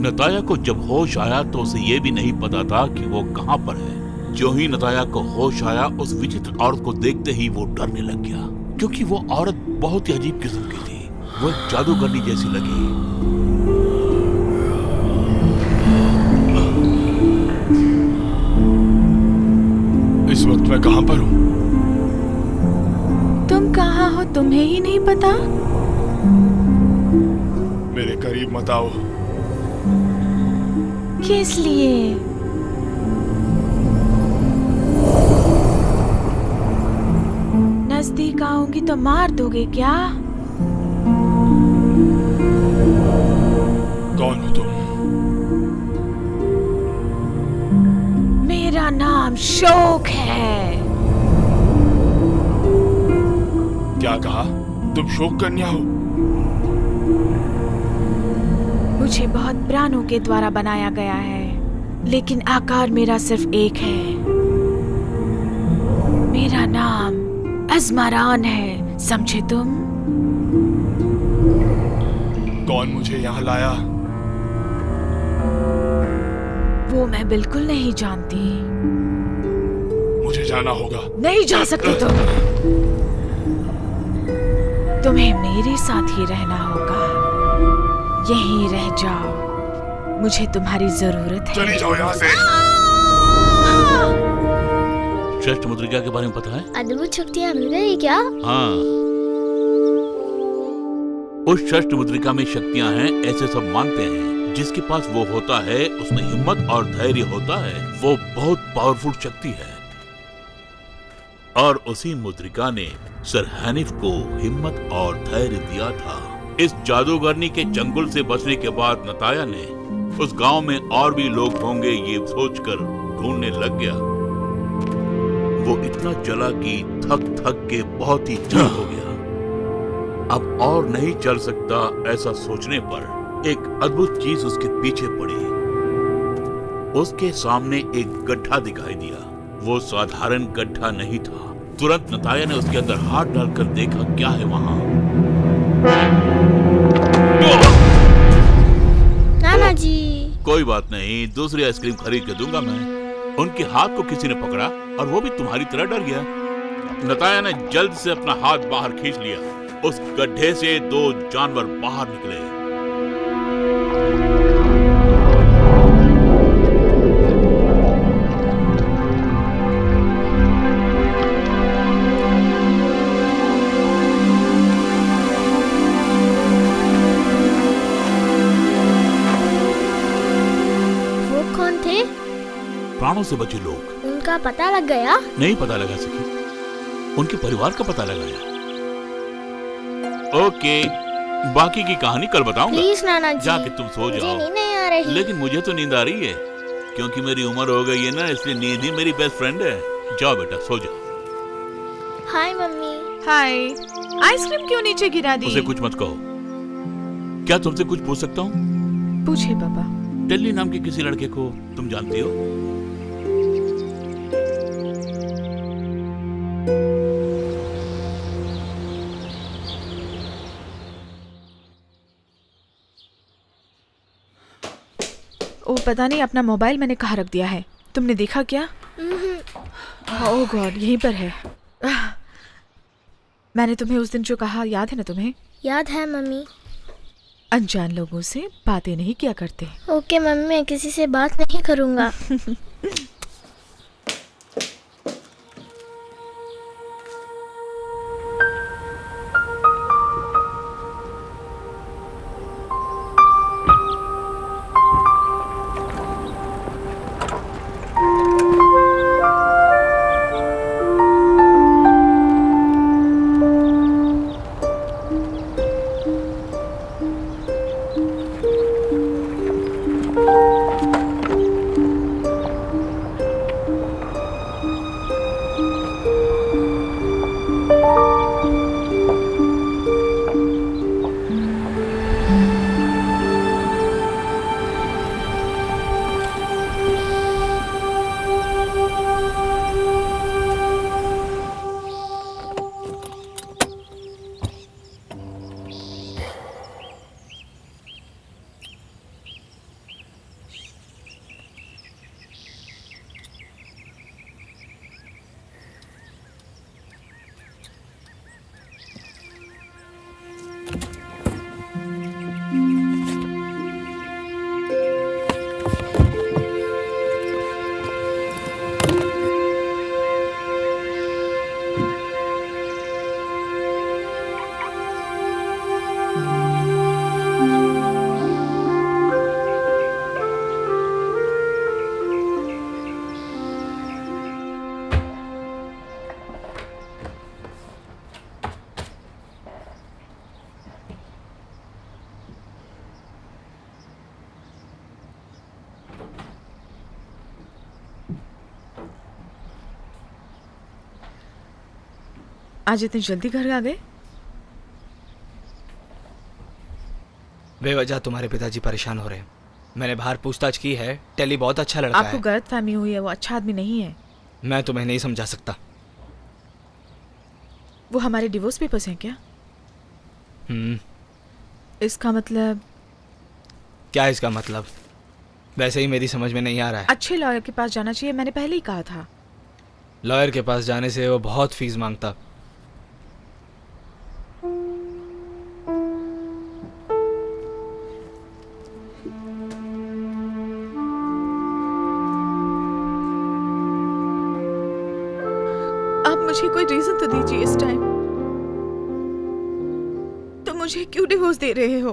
S6: नताया को जब होश आया तो उसे ये भी नहीं पता था कि वो कहां पर है। जो ही नताया को होश आया, उस विचित्र औरत को देखते ही वो डरने लग गया, क्योंकि वो औरत बहुत ही अजीब किस्म की थी। वो एक जादूगरनी जैसी लगी।
S8: इस वक्त मैं कहां पर हूं?
S2: तुम कहाँ हो तुम्हें ही नहीं पता?
S8: मेरे करीब मत आओ।
S2: किस लिए? नजदीक आऊंगी तो मार दोगे क्या?
S8: कौन हो तुम?
S2: मेरा नाम शोक है।
S8: क्या कहा? तुम शोक कन्या हो?
S2: मुझे बहुत प्राणों के द्वारा बनाया गया है, लेकिन आकार मेरा सिर्फ एक है। मेरा नाम अजमरान है, समझे तुम?
S8: कौन मुझे यहाँ लाया?
S2: वो मैं बिल्कुल नहीं जानती।
S8: मुझे जाना होगा।
S2: नहीं जा सकते तुम। तुम्हें मेरे साथ ही रहना होगा। यहीं रह जाओ। मुझे तुम्हारी जरूरत है।
S8: चली जाओ यहाँ से।
S6: श्रेष्ठ मुद्रिका के बारे में पता है?
S3: अद्भुत शक्तियाँ मिल गई क्या?
S6: हाँ, उस श्रेष्ठ मुद्रिका में शक्तियां हैं, ऐसे सब मानते हैं। जिसके पास वो होता है उसमें हिम्मत और धैर्य होता है। वो बहुत पावरफुल शक्ति है, और उसी मुद्रिका ने सर हनीफ को हिम्मत और धैर्य दिया था। इस जादूगरनी के चंगुल से बचने के बाद नताया ने उस गांव में और भी लोग होंगे ये सोचकर ढूंढने लग गया। वो इतना चला कि थक थक के बहुत ही चल हो गया। अब और नहीं चल सकता ऐसा सोचने पर एक अद्भुत चीज उसके पीछे पड़ी। उसके सामने एक गड्ढा दिखाई दिया। वो साधारण गड्ढा नहीं था। तुरंत नताया ने उसके अंदर हाथ डालकर देखा क्या है वहां।
S3: नाना जी।
S6: कोई बात नहीं, दूसरी आइसक्रीम खरीद के दूंगा मैं। उनके हाथ को किसी ने पकड़ा और वो भी तुम्हारी तरह डर गया। नताया ने जल्द से अपना हाथ बाहर खींच लिया। उस गड्ढे से 2 जानवर बाहर निकले।
S3: वो कौन थे?
S6: प्राणों से बचे लोग।
S3: उनका पता लग गया?
S6: नहीं पता लगा सकी। उनके परिवार का पता लगाया। ओके, बाकी की कहानी कल बताऊंगा।
S3: प्लीज नाना जी।
S6: जाके तुम सो
S3: मुझे
S6: जाओ।
S3: नींद नहीं आ रही।
S6: लेकिन मुझे तो नींद आ रही है, क्योंकि मेरी उम्र हो गई है ना, इसलिए नींद ही मेरी बेस्ट फ्रेंड है। जाओ बेटा, सो जाओ।
S3: हाय मम्मी।
S2: हाय। आइसक्रीम क्यों नीचे गिरा दी?
S6: उसे कुछ मत कहो। क्या तुमसे कुछ पूछ सकता हूँ?
S2: पूछे पापा।
S6: टेली नाम के किसी लड़के को तुम जानती हो?
S2: ओ पता नहीं, अपना मोबाइल मैंने कहाँ रख दिया है। तुमने देखा क्या? ओह गॉड, यहीं पर है। मैंने तुम्हें उस दिन जो कहा याद है ना तुम्हें?
S3: याद है मम्मी।
S2: अनजान लोगों से बातें नहीं किया करते।
S3: ओके मम्मी, मैं किसी से बात नहीं करूँगा।
S2: आज इतनी जल्दी घर आ गए?
S4: बेवजह तुम्हारे पिताजी परेशान हो रहे हैं। मैंने बाहर पूछताछ की है। टेली बहुत अच्छा लड़का है।
S2: आपको गलतफहमी हुई है, वो अच्छा आदमी नहीं है।
S4: मैं तुम्हें नहीं समझा सकता।
S2: वो हमारे डिवोर्स पेपर्स हैं क्या? इसका मतलब?
S4: क्या इसका मतलब? वैसे ही मेरी समझ में नहीं आ रहा है।
S2: अच्छे लॉयर के पास जाना चाहिए, मैंने पहले ही कहा था।
S4: लॉयर के पास जाने से वो बहुत फीस मांगता।
S2: आप मुझे कोई रीजन तो दीजिए इस टाइम। तो मुझे क्यों डिवोर्स दे रहे हो?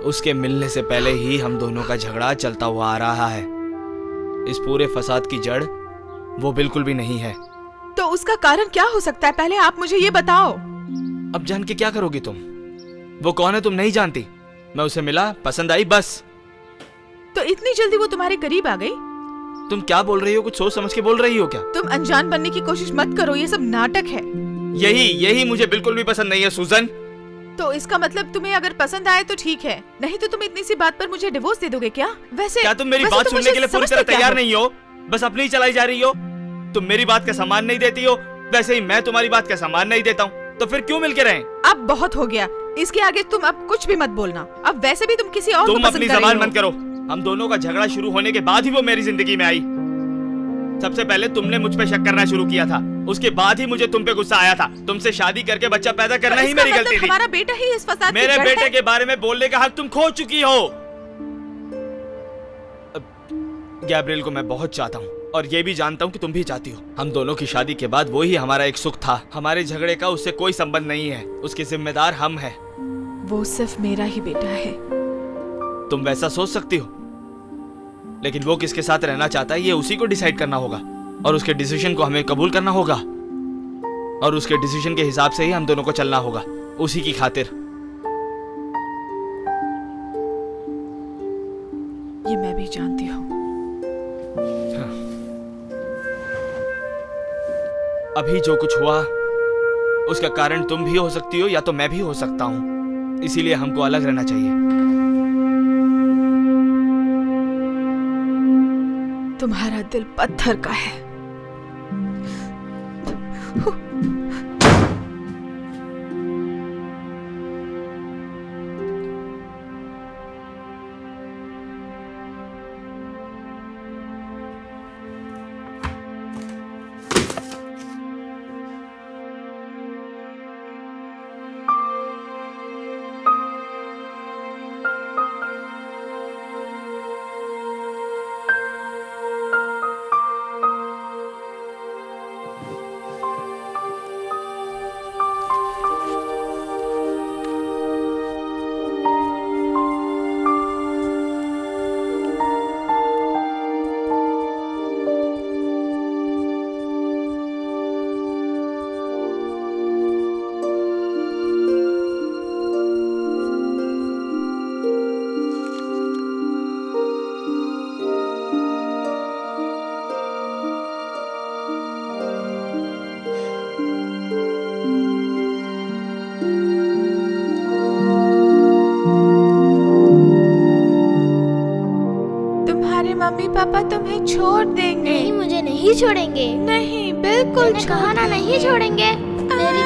S2: उसके मिलने से पहले ही हम दोनों का झगड़ा चलता हुआ आ रहा है।
S4: इस पूरे फसाद की जड़ वो बिल्कुल भी नहीं है।
S2: तो उसका कारण क्या हो सकता है, पहले आप मुझे ये बताओ।
S4: अब जान के क्या करोगी तुम? वो कौन है तुम नहीं जानती। मैं उसे मिला, पसंद आई, बस।
S2: तो इतनी जल्दी वो तुम्हारे करीब आ गई?
S4: तुम क्या बोल रही हो? कुछ सोच समझ के बोल रही हो क्या?
S2: तुम अनजान बनने की कोशिश मत करो, ये सब नाटक है।
S4: यही मुझे बिल्कुल भी पसंद नहीं है सूजन।
S2: तो इसका मतलब तुम्हें अगर पसंद आए तो ठीक है, नहीं तो तुम इतनी सी बात पर मुझे डिवोर्स दे दोगे क्या? वैसे
S4: क्या तुम मेरी
S2: वैसे
S4: बात
S2: तुम
S4: सुनने
S2: मुझे
S4: के लिए पूरी
S2: समझते
S4: तरह
S2: क्या
S4: तैयार
S2: हो?
S4: नहीं हो? बस अपनी ही चलाई जा रही हो। तुम मेरी बात का सम्मान नहीं देती हो, वैसे ही मैं तुम्हारी बात का सम्मान नहीं देता हूँ। तो फिर क्यों मिलके रहें?
S2: अब बहुत हो गया, इसके आगे तुम अब कुछ भी मत बोलना। अब वैसे भी तुम किसी और को
S4: तुम
S2: पसंद
S4: अपनी
S2: कर रही
S4: जबान
S2: हो।
S4: बंद करो। हम दोनों का झगड़ा शुरू होने के बाद ही वो मेरी जिंदगी में आई। सबसे पहले तुमने मुझ पे शक करना शुरू किया था, उसके बाद ही मुझे तुम पे गुस्सा आया था। तुमसे शादी करके बच्चा पैदा करना ही मेरी गलती थी।
S2: हमारा बेटा ही इस फसाद की
S4: मेरे
S2: जड़
S4: बेटे
S2: है।
S4: के बारे में बोलने का हक तुम खो चुकी हो। गैब्रियल को मैं बहुत चाहता हूँ और ये भी जानता हूँ कि तुम भी चाहती हो। हम दोनों की शादी के बाद वो ही हमारा एक सुख था। हमारे झगड़े का उससे कोई संबंध नहीं है, उसके जिम्मेदार हम हैं।
S2: वो सिर्फ मेरा ही बेटा है।
S4: तुम वैसा सोच सकती हो, लेकिन वो किसके साथ रहना चाहता है ये उसी को डिसाइड करना होगा और उसके डिसीजन को हमें कबूल करना होगा और उसके डिसीजन के हिसाब से ही हम दोनों को चलना होगा, उसी की खातिर।
S2: ये मैं भी जानती हूँ।
S4: अभी जो कुछ हुआ उसका कारण तुम भी हो सकती हो या तो मैं भी हो सकता हूँ, इसीलिए हमको अलग रहना चाहिए।
S2: तुम्हारा दिल पत्थर का है। मम्मी पापा तुम्हें छोड़ देंगे।
S3: नहीं, मुझे नहीं छोड़ेंगे।
S2: नहीं, बिल्कुल
S3: मैंने कहा ना, नहीं छोड़ेंगे। मेरी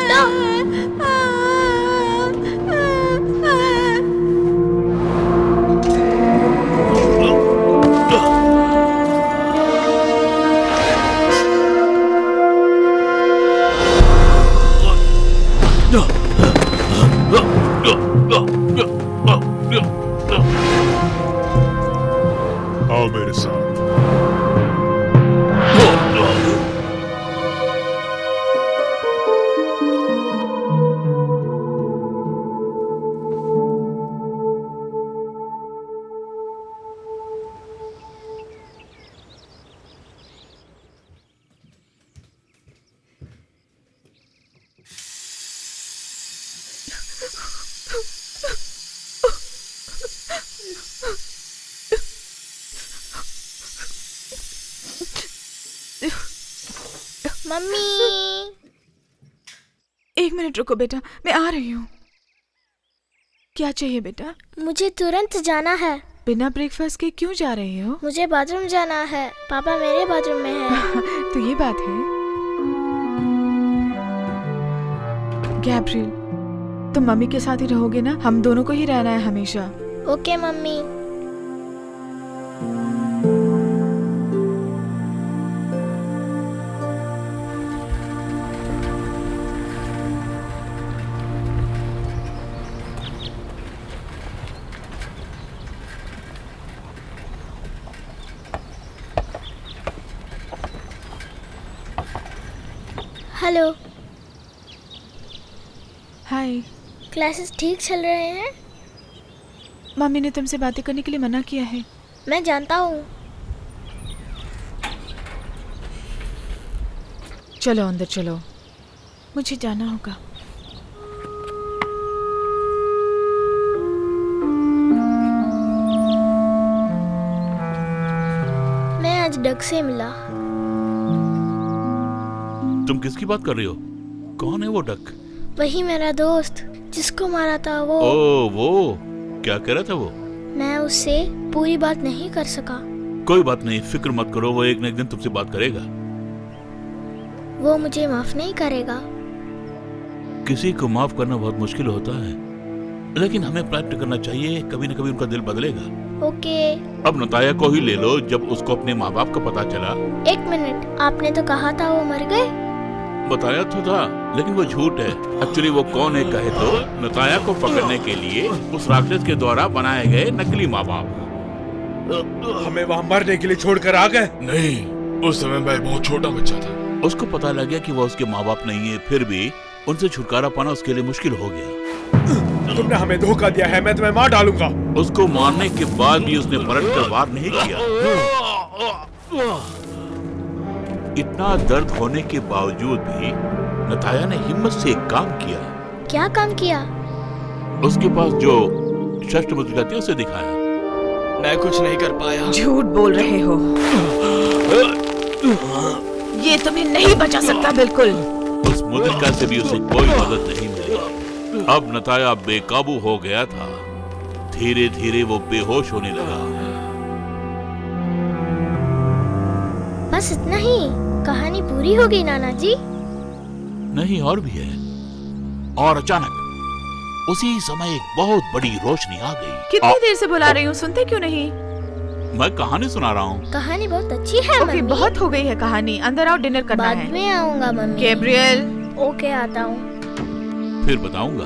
S3: तो
S7: आओ मेरे साथ।
S3: मम्मी,
S2: एक मिनट रुको बेटा, मैं आ रही हूँ। क्या चाहिए बेटा?
S3: मुझे तुरंत जाना है।
S2: बिना ब्रेकफास्ट के क्यों जा रही हो?
S3: मुझे बाथरूम जाना है। पापा मेरे बाथरूम में है।
S2: तो ये बात है। गैब्रियल, तुम मम्मी के साथ ही रहोगे ना? हम दोनों को ही रहना है हमेशा।
S3: Okay mummy. हेलो।
S2: हाय।
S3: क्लासेस ठीक चल रहे हैं?
S2: मम्मी ने तुमसे बातें करने के लिए मना किया है।
S3: मैं जानता हूँ।
S2: चलो अंदर चलो, मुझे जाना होगा।
S3: मैं आज डक से मिला।
S6: तुम किसकी बात कर रही हो? कौन है वो डक?
S3: वही मेरा दोस्त जिसको मारा था वो।
S6: ओ वो क्या कह रहा था वो?
S3: मैं उससे पूरी बात नहीं कर सका।
S6: कोई बात नहीं, फिक्र मत करो, वो एक न एक दिन तुमसे बात करेगा।
S3: वो मुझे माफ नहीं करेगा।
S6: किसी को माफ करना बहुत मुश्किल होता है, लेकिन हमें प्रयत्न करना चाहिए, कभी न कभी उनका दिल बदलेगा।
S3: ओके।
S6: अब नताया को ही ले लो। जब उसको अपने माँ बाप का पता चला।
S3: एक मिनट, आपने तो कहा था वो मर गए।
S6: बताया तो था, लेकिन वो झूठ है। एक्चुअली वो कौन है कहे तो नताया को पकड़ने के लिए उस राक्षस के द्वारा बनाए गए नकली माँ बाप।
S5: हमें वहाँ मरने के लिए छोड़कर आ गए।
S8: नहीं, उस समय मैं बहुत छोटा बच्चा था।
S6: उसको पता लग गया कि वो उसके माँ बाप नहीं है, फिर भी उनसे छुटकारा पाना उसके लिए मुश्किल हो गया।
S5: तुमने हमें धोखा दिया है, मैं तुम्हें मार डालूंगा।
S6: उसको मारने के बाद भी उसने पलट कर वार नहीं किया। इतना दर्द होने के बावजूद भी नताया ने हिम्मत से एक काम किया।
S3: क्या काम किया?
S6: उसके पास जो शस्त्र मुद्रिका थी उसे दिखाया।
S4: मैं कुछ नहीं कर पाया।
S2: झूठ बोल रहे हो, ये तुम्हें नहीं बचा सकता बिल्कुल।
S6: उस मुद्रिका से भी उसे कोई मदद नहीं मिली। अब नताया बेकाबू हो गया था। धीरे धीरे वो बेहोश होने लगा।
S3: बस इतना ही? कहानी पूरी हो गई नाना जी?
S6: नहीं, और भी है। और अचानक उसी समय एक बहुत बड़ी रोशनी आ गई।
S2: कितनी देर से बुला रही हूँ, सुनते क्यों नहीं?
S6: मैं कहानी सुना रहा हूँ।
S3: कहानी बहुत अच्छी है
S2: ओके,
S3: मम्मी।
S2: बहुत हो गई है कहानी, अंदर आओ, डिनर करना
S3: बाद
S2: है।
S3: में आऊंगा मम्मी।
S2: गैब्रियल,
S3: ओके, आता हूँ।
S6: फिर बताऊंगा।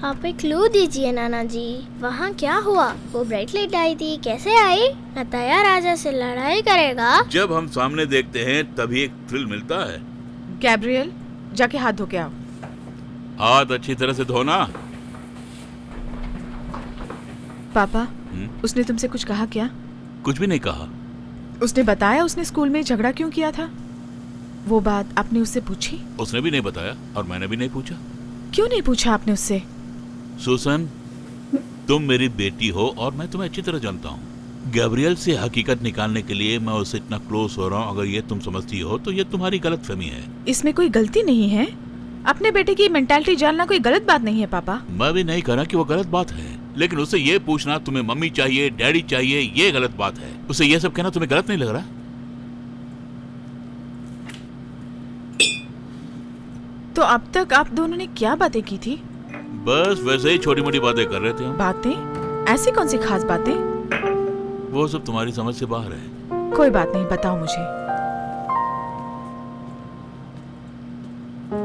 S3: आप एक क्लू दीजिए नाना जी। वहाँ क्या हुआ? वो ब्राइट लाइट आई थी, कैसे आई? नताया राजा से लड़ाई करेगा?
S6: जब हम सामने देखते हैं तभी एक थ्रिल मिलता है।
S2: गैब्रियल, जाके हाथ धो के आओ।
S6: हाथ अच्छी तरह से धोना।
S2: पापा, उसने तुमसे कुछ कहा क्या?
S6: कुछ भी नहीं कहा।
S2: उसने बताया उसने स्कूल में झगड़ा क्यों किया था? वो बात आपने उससे पूछी?
S6: उसने भी नहीं बताया और मैंने भी नहीं पूछा।
S2: क्यों नहीं पूछा आपने उससे?
S6: सुसन, तुम मेरी बेटी हो और मैं तुम्हें अच्छी तरह जानता हूँ। गैब्रियल से हकीकत निकालने के लिए मैं उससे इतना क्लोज हो रहा हूँ। अगर ये तुम समझती हो तो ये तुम्हारी गलतफहमी है।
S2: इसमें कोई गलती नहीं है। अपने बेटे की मेंटालिटी जानना कोई गलत बात नहीं है पापा।
S6: मैं भी नहीं कह रहा कि वो गलत बात है, लेकिन उससे ये पूछना तुम्हें मम्मी चाहिए, डैडी चाहिए, ये गलत बात है। उसे ये सब कहना तुम्हें गलत नहीं लग रहा?
S2: तो अब तक आप दोनों ने क्या बातें की थी?
S6: बस वैसे ही छोटी मोटी बातें कर रहे थे हम।
S2: बातें? ऐसी कौन सी खास बातें?
S6: वो सब तुम्हारी समझ से बाहर है।
S2: कोई बात नहीं, बताओ मुझे।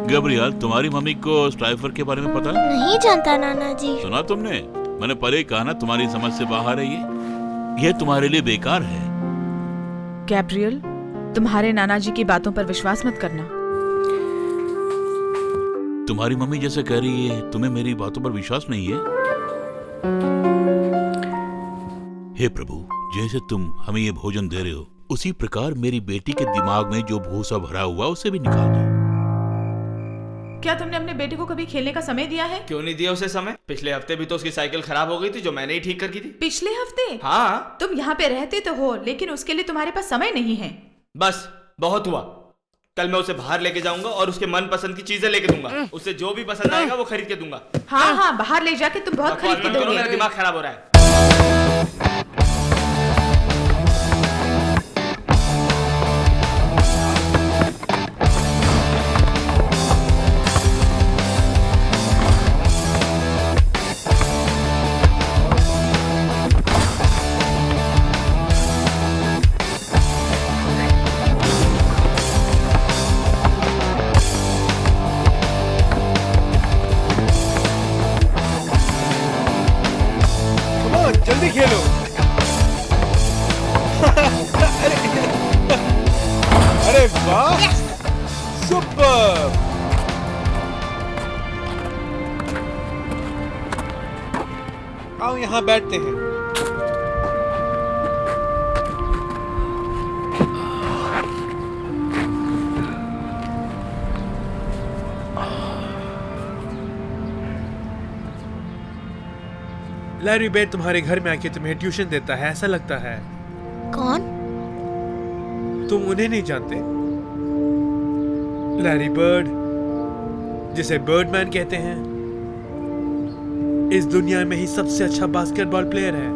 S6: गैब्रियल, तुम्हारी मम्मी को स्ट्राइफर के बारे में पता है?
S3: नहीं जानता नाना जी।
S6: सुना तुमने? मैंने पहले ही कहा ना, तुम्हारी समझ से बाहर है ये तुम्हारे लिए बेकार है।
S2: गैब्रियल, तुम्हारे नाना जी की बातों पर विश्वास मत करना।
S6: तुम्हारी मम्मी जैसे कह रही है, तुम्हें मेरी बातों पर विश्वास नहीं है? हे प्रभु, जैसे तुम हमें ये भोजन दे रहे हो, उसी प्रकार मेरी बेटी के दिमाग में जो भूसा भरा हुआ उसे भी निकाल दो।
S2: क्या तुमने अपने बेटे को कभी खेलने का समय दिया है?
S4: क्यों नहीं दिया उसे समय? पिछले हफ्ते भी तो उसकी साइकिल खराब हो गई थी, जो मैंने ही ठीक कर की थी।
S2: पिछले हफ्ते?
S4: हाँ।
S2: तुम यहाँ पे रहते तो हो, लेकिन उसके लिए तुम्हारे पास समय नहीं है।
S4: बस बहुत हुआ। कल मैं उसे बाहर लेके जाऊंगा और उसके मनपसंद की चीजें लेके दूंगा। उसे जो भी पसंद आएगा वो खरीद के दूंगा।
S2: हाँ हाँ, बाहर ले जाके तुम बहुत खरीद के दोगे।
S4: मेरा दिमाग खराब हो रहा है।
S5: जल्दी खेलो। अरे वाह, सुपर। आओ यहाँ बैठते हैं। लैरी बेड तुम्हारे घर में आके तुम्हें ट्यूशन देता है, ऐसा लगता है।
S3: कौन?
S5: तुम उन्हें नहीं जानते? लैरी बर्ड, जिसे बर्डमैन कहते हैं, इस दुनिया में ही सबसे अच्छा बास्केटबॉल प्लेयर है।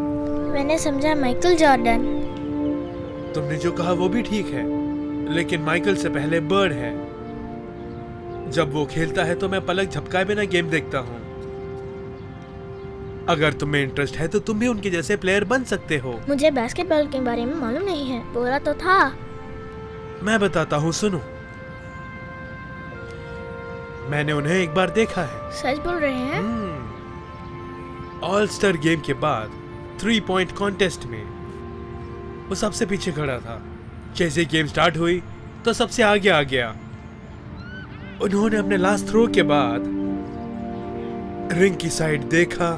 S3: मैंने समझा माइकल जॉर्डन।
S5: तुमने जो कहा वो भी ठीक है, लेकिन माइकल से पहले बर्ड है। जब वो खेलता है तो मैं पलक झपकाए बिना गेम देखता हूँ। अगर तुम्हें इंटरेस्ट है तो तुम भी उनके जैसे प्लेयर बन सकते हो।
S3: मुझे बास्केटबॉल के बारे में मालूम नहीं है, बोला तो था।
S5: मैं बताता हूँ, सुनो। मैंने उन्हें एक बार देखा है।
S3: सच बोल रहे हैं?
S5: ऑल स्टार गेम के बाद 3 पॉइंट कॉन्टेस्ट में वो सबसे पीछे खड़ा था। जैसे गेम स्टार्ट हुई तो सबसे आगे आ गया। उन्होंने अपने लास्ट थ्रो के बाद रिंग की साइड देखा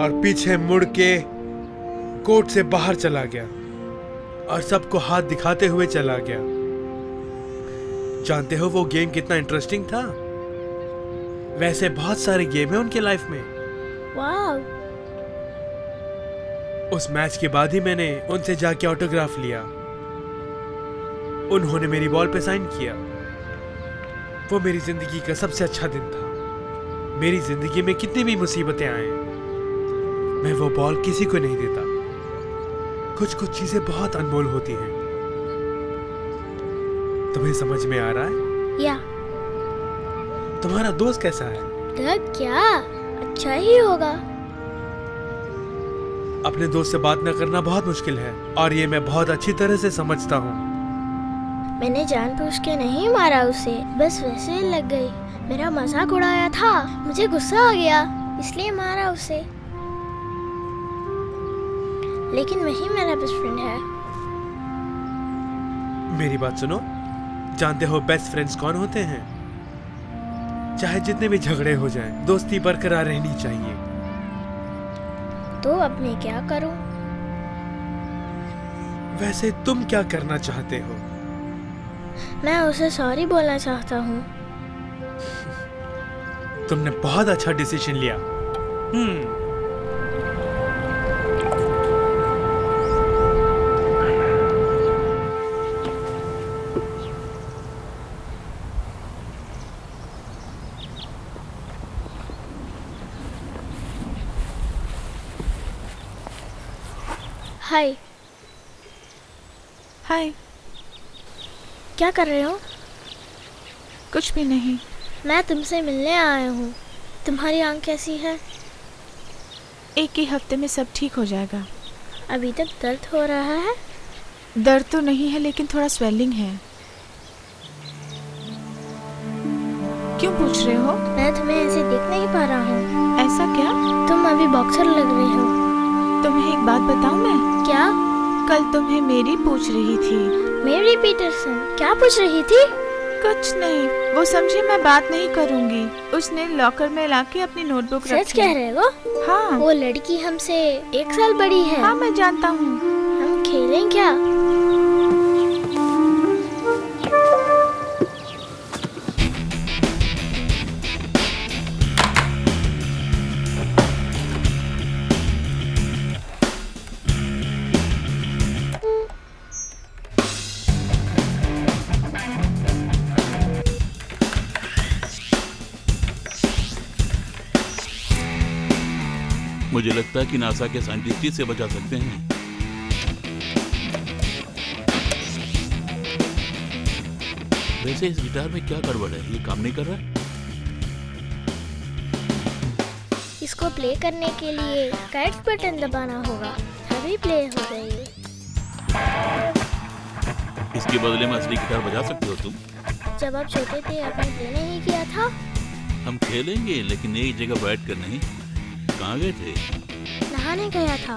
S5: और पीछे मुड़ के कोर्ट से बाहर चला गया और सबको हाथ दिखाते हुए चला गया। जानते हो वो गेम कितना इंटरेस्टिंग था? वैसे बहुत सारे गेम है उनके लाइफ में।
S3: वाव!
S5: उस मैच के बाद ही मैंने उनसे जाके ऑटोग्राफ लिया। उन्होंने मेरी बॉल पे साइन किया। वो मेरी जिंदगी का सबसे अच्छा दिन था। मेरी जिंदगी में कितनी भी मुसीबतें आए, मैं वो बॉल किसी को नहीं देता। कुछ कुछ चीजें बहुत अनमोल होती हैं। तुम्हें समझ में आ रहा है?
S3: या
S5: तुम्हारा दोस्त कैसा है?
S3: डग क्या? अच्छा ही होगा।
S5: अपने दोस्त से बात न करना बहुत मुश्किल है और ये मैं बहुत अच्छी तरह से समझता हूँ।
S3: मैंने जानबूझ के नहीं मारा उसे, बस वैसे ही लग गई। मेरा मजाक उड़ाया था, मुझे गुस्सा आ गया इसलिए मारा उसे। लेकिन वही मेरा बेस्ट फ्रेंड है।
S5: मेरी बात सुनो, जानते हो बेस्ट फ्रेंड्स कौन होते हैं? चाहे जितने भी झगड़े हो जाएं, दोस्ती बरकरार रहनी चाहिए।
S3: तो अब मैं क्या करूं?
S5: वैसे तुम क्या करना चाहते हो?
S3: मैं उसे सॉरी बोलना चाहता हूँ।
S5: तुमने बहुत अच्छा डिसीजन लिया।
S3: हाय।
S2: हाय।
S3: क्या कर रहे हो?
S2: कुछ भी नहीं।
S3: मैं तुमसे मिलने आया हूँ। तुम्हारी आंख कैसी है?
S2: एक ही हफ्ते में सब ठीक हो जाएगा।
S3: अभी तक दर्द हो रहा है?
S2: दर्द तो नहीं है, लेकिन थोड़ा स्वेलिंग है। क्यों पूछ रहे हो?
S3: मैं तुम्हें ऐसे देख नहीं पा रहा हूँ।
S2: ऐसा क्या?
S3: तुम अभी बॉक्सर लग रही हो।
S2: तुम्हें एक बात बताऊं मैं?
S3: क्या?
S2: कल तुम्हें मेरी पूछ रही थी।
S3: मेरी पीटरसन क्या पूछ रही थी?
S2: कुछ नहीं, वो समझी मैं बात नहीं करूंगी। उसने लॉकर में लाके अपनी नोटबुक रखी।
S3: सच कह रहे हो?
S2: हाँ।
S3: वो लड़की हमसे 1 साल बड़ी है।
S2: हाँ, मैं जानता हूँ।
S3: हम खेलें क्या?
S6: मुझे लगता है कि नासा के साइंटिस्ट ही से बचा सकते हैं। वैसे इस गिटार में क्या गड़बड़ है? ये काम नहीं कर रहा?
S3: इसको प्ले करने के लिए करेक्ट बटन दबाना होगा, तभी प्ले हो गई।
S6: इसके बदले में असली गिटार बजा सकते हो तुम।
S3: जब आप छोटे थे आपने प्ले नहीं किया था?
S6: हम खेलेंगे, लेकिन एक जगह बैठ कर नहीं। कहाँ गए थे?
S3: नहाने गया था।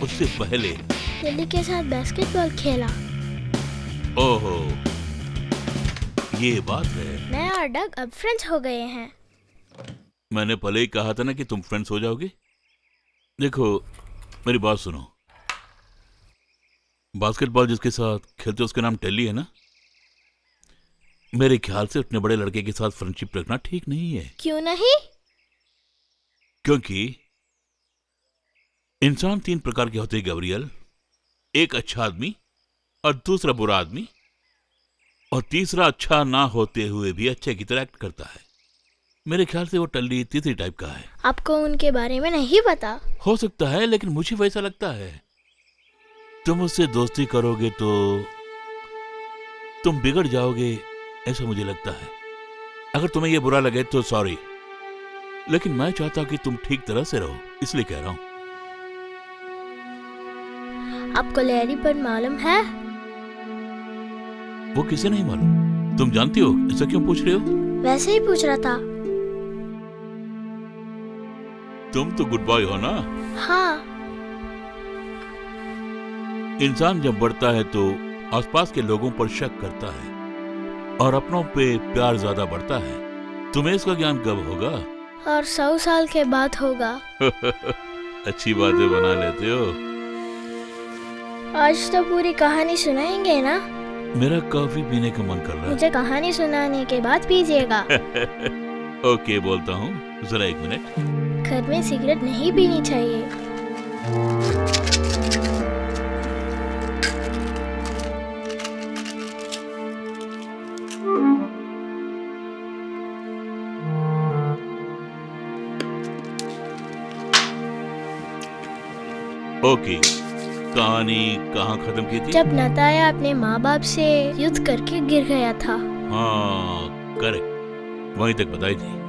S6: उससे पहले
S3: लिली के साथ बास्केटबॉल खेला।
S6: ओहो, ये बात है।
S3: मैं और डग अब फ्रेंड्स हो गए हैं।
S6: मैंने पहले ही कहा था ना कि तुम फ्रेंड्स हो जाओगे। देखो, मेरी बात सुनो। बास्केटबॉल जिसके साथ खेलते उसका नाम टेली है ना? मेरे ख्याल से उतने बड़े लड़के के साथ फ्रेंडशिप रखना ठीक नहीं है।
S3: क्यों नहीं?
S6: क्योंकि इंसान 3 प्रकार के होते हैं गैब्रियल। एक अच्छा आदमी, और दूसरा बुरा आदमी, और तीसरा अच्छा ना होते हुए भी अच्छे की तरह एक्ट करता है। मेरे ख्याल से वो टल्ली तीसरी टाइप का है।
S3: आपको उनके बारे में नहीं पता?
S6: हो सकता है, लेकिन मुझे वैसा लगता है। तुम उससे दोस्ती करोगे तो तुम बिगड़ जाओगे, ऐसा मुझे लगता है। अगर तुम्हें यह बुरा लगे तो सॉरी, लेकिन मैं चाहता कि तुम ठीक तरह से रहो, इसलिए कह रहा हूं।
S3: आपको लैरी पर मालूम है?
S6: वो किसे नहीं मालूम? तुम जानती हो, ऐसा क्यों पूछ रहे हो?
S3: वैसे ही पूछ रहा था।
S6: तुम तो गुड बॉय हो ना?
S3: हाँ।
S6: इंसान जब बढ़ता है तो आसपास के लोगों पर शक करता है और अपनों पे प्यार ज्यादा बढ़ता है। तुम्हें इसका ज्ञान कब होगा?
S3: और 100 साल के बाद होगा।
S6: अच्छी बातें बना लेते हो।
S3: आज तो पूरी कहानी सुनाएंगे ना?
S6: मेरा कॉफी पीने का मन कर रहा है।
S3: मुझे कहानी सुनाने के बाद पीजिएगा।
S6: ओके, बोलता हूँ, जरा 1 मिनट।
S3: घर में सिगरेट नहीं पीनी चाहिए।
S6: ओके, कहानी कहाँ खत्म की थी?
S3: जब नताया अपने माँ बाप से युद्ध करके गिर गया था।
S6: हाँ, करेक्ट, वहीं तक बताई थी।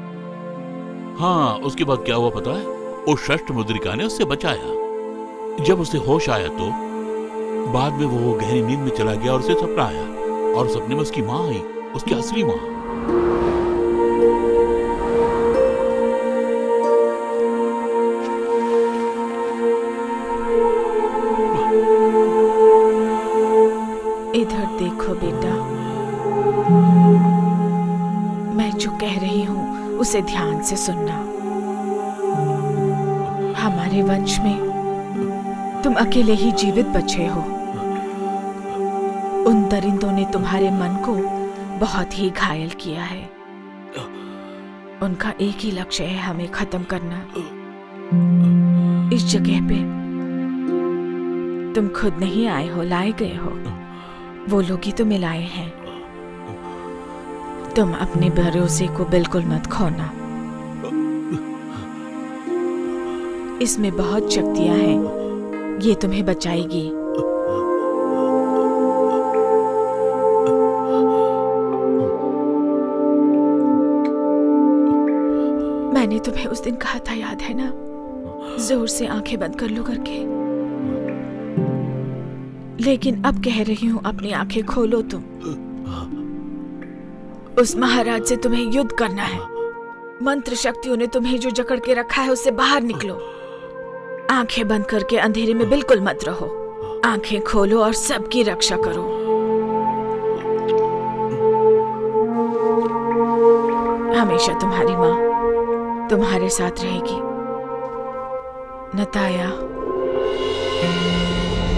S6: हाँ, उसके बाद क्या हुआ पता है? उस षष्ठ मुद्रिका ने उससे बचाया। जब उसे होश आया तो बाद में वो गहरी नींद में चला गया और उसे सपना आया, और सपने में उसकी माँ आई, उसकी असली माँ।
S2: इधर देखो बेटा, मैं जो कह रही हूँ उसे ध्यान से सुनना। हमारे वंश में तुम अकेले ही जीवित बचे हो। उन दरिंदों ने तुम्हारे मन को बहुत ही घायल किया है। उनका एक ही लक्ष्य है, हमें खत्म करना। इस जगह पे तुम खुद नहीं आए हो, लाए गए हो। वो लोग ही तो मिलाए हैं। तुम अपने भरोसे को बिल्कुल मत खोना। इसमें बहुत शक्तियां हैं, ये तुम्हें बचाएगी। मैंने तुम्हें उस दिन कहा था, याद है ना? जोर से आंखें बंद कर लो करके। लेकिन अब कह रही हूं, अपनी आंखें खोलो तुम। उस महाराज से तुम्हें युद्ध करना है। मंत्र शक्तियों ने तुम्हें जो जकड़ के रखा है उससे बाहर निकलो। आंखें बंद करके अंधेरे में बिल्कुल मत रहो। आंखें खोलो और सबकी रक्षा करो। हमेशा तुम्हारी माँ तुम्हारे साथ रहेगी। नताया।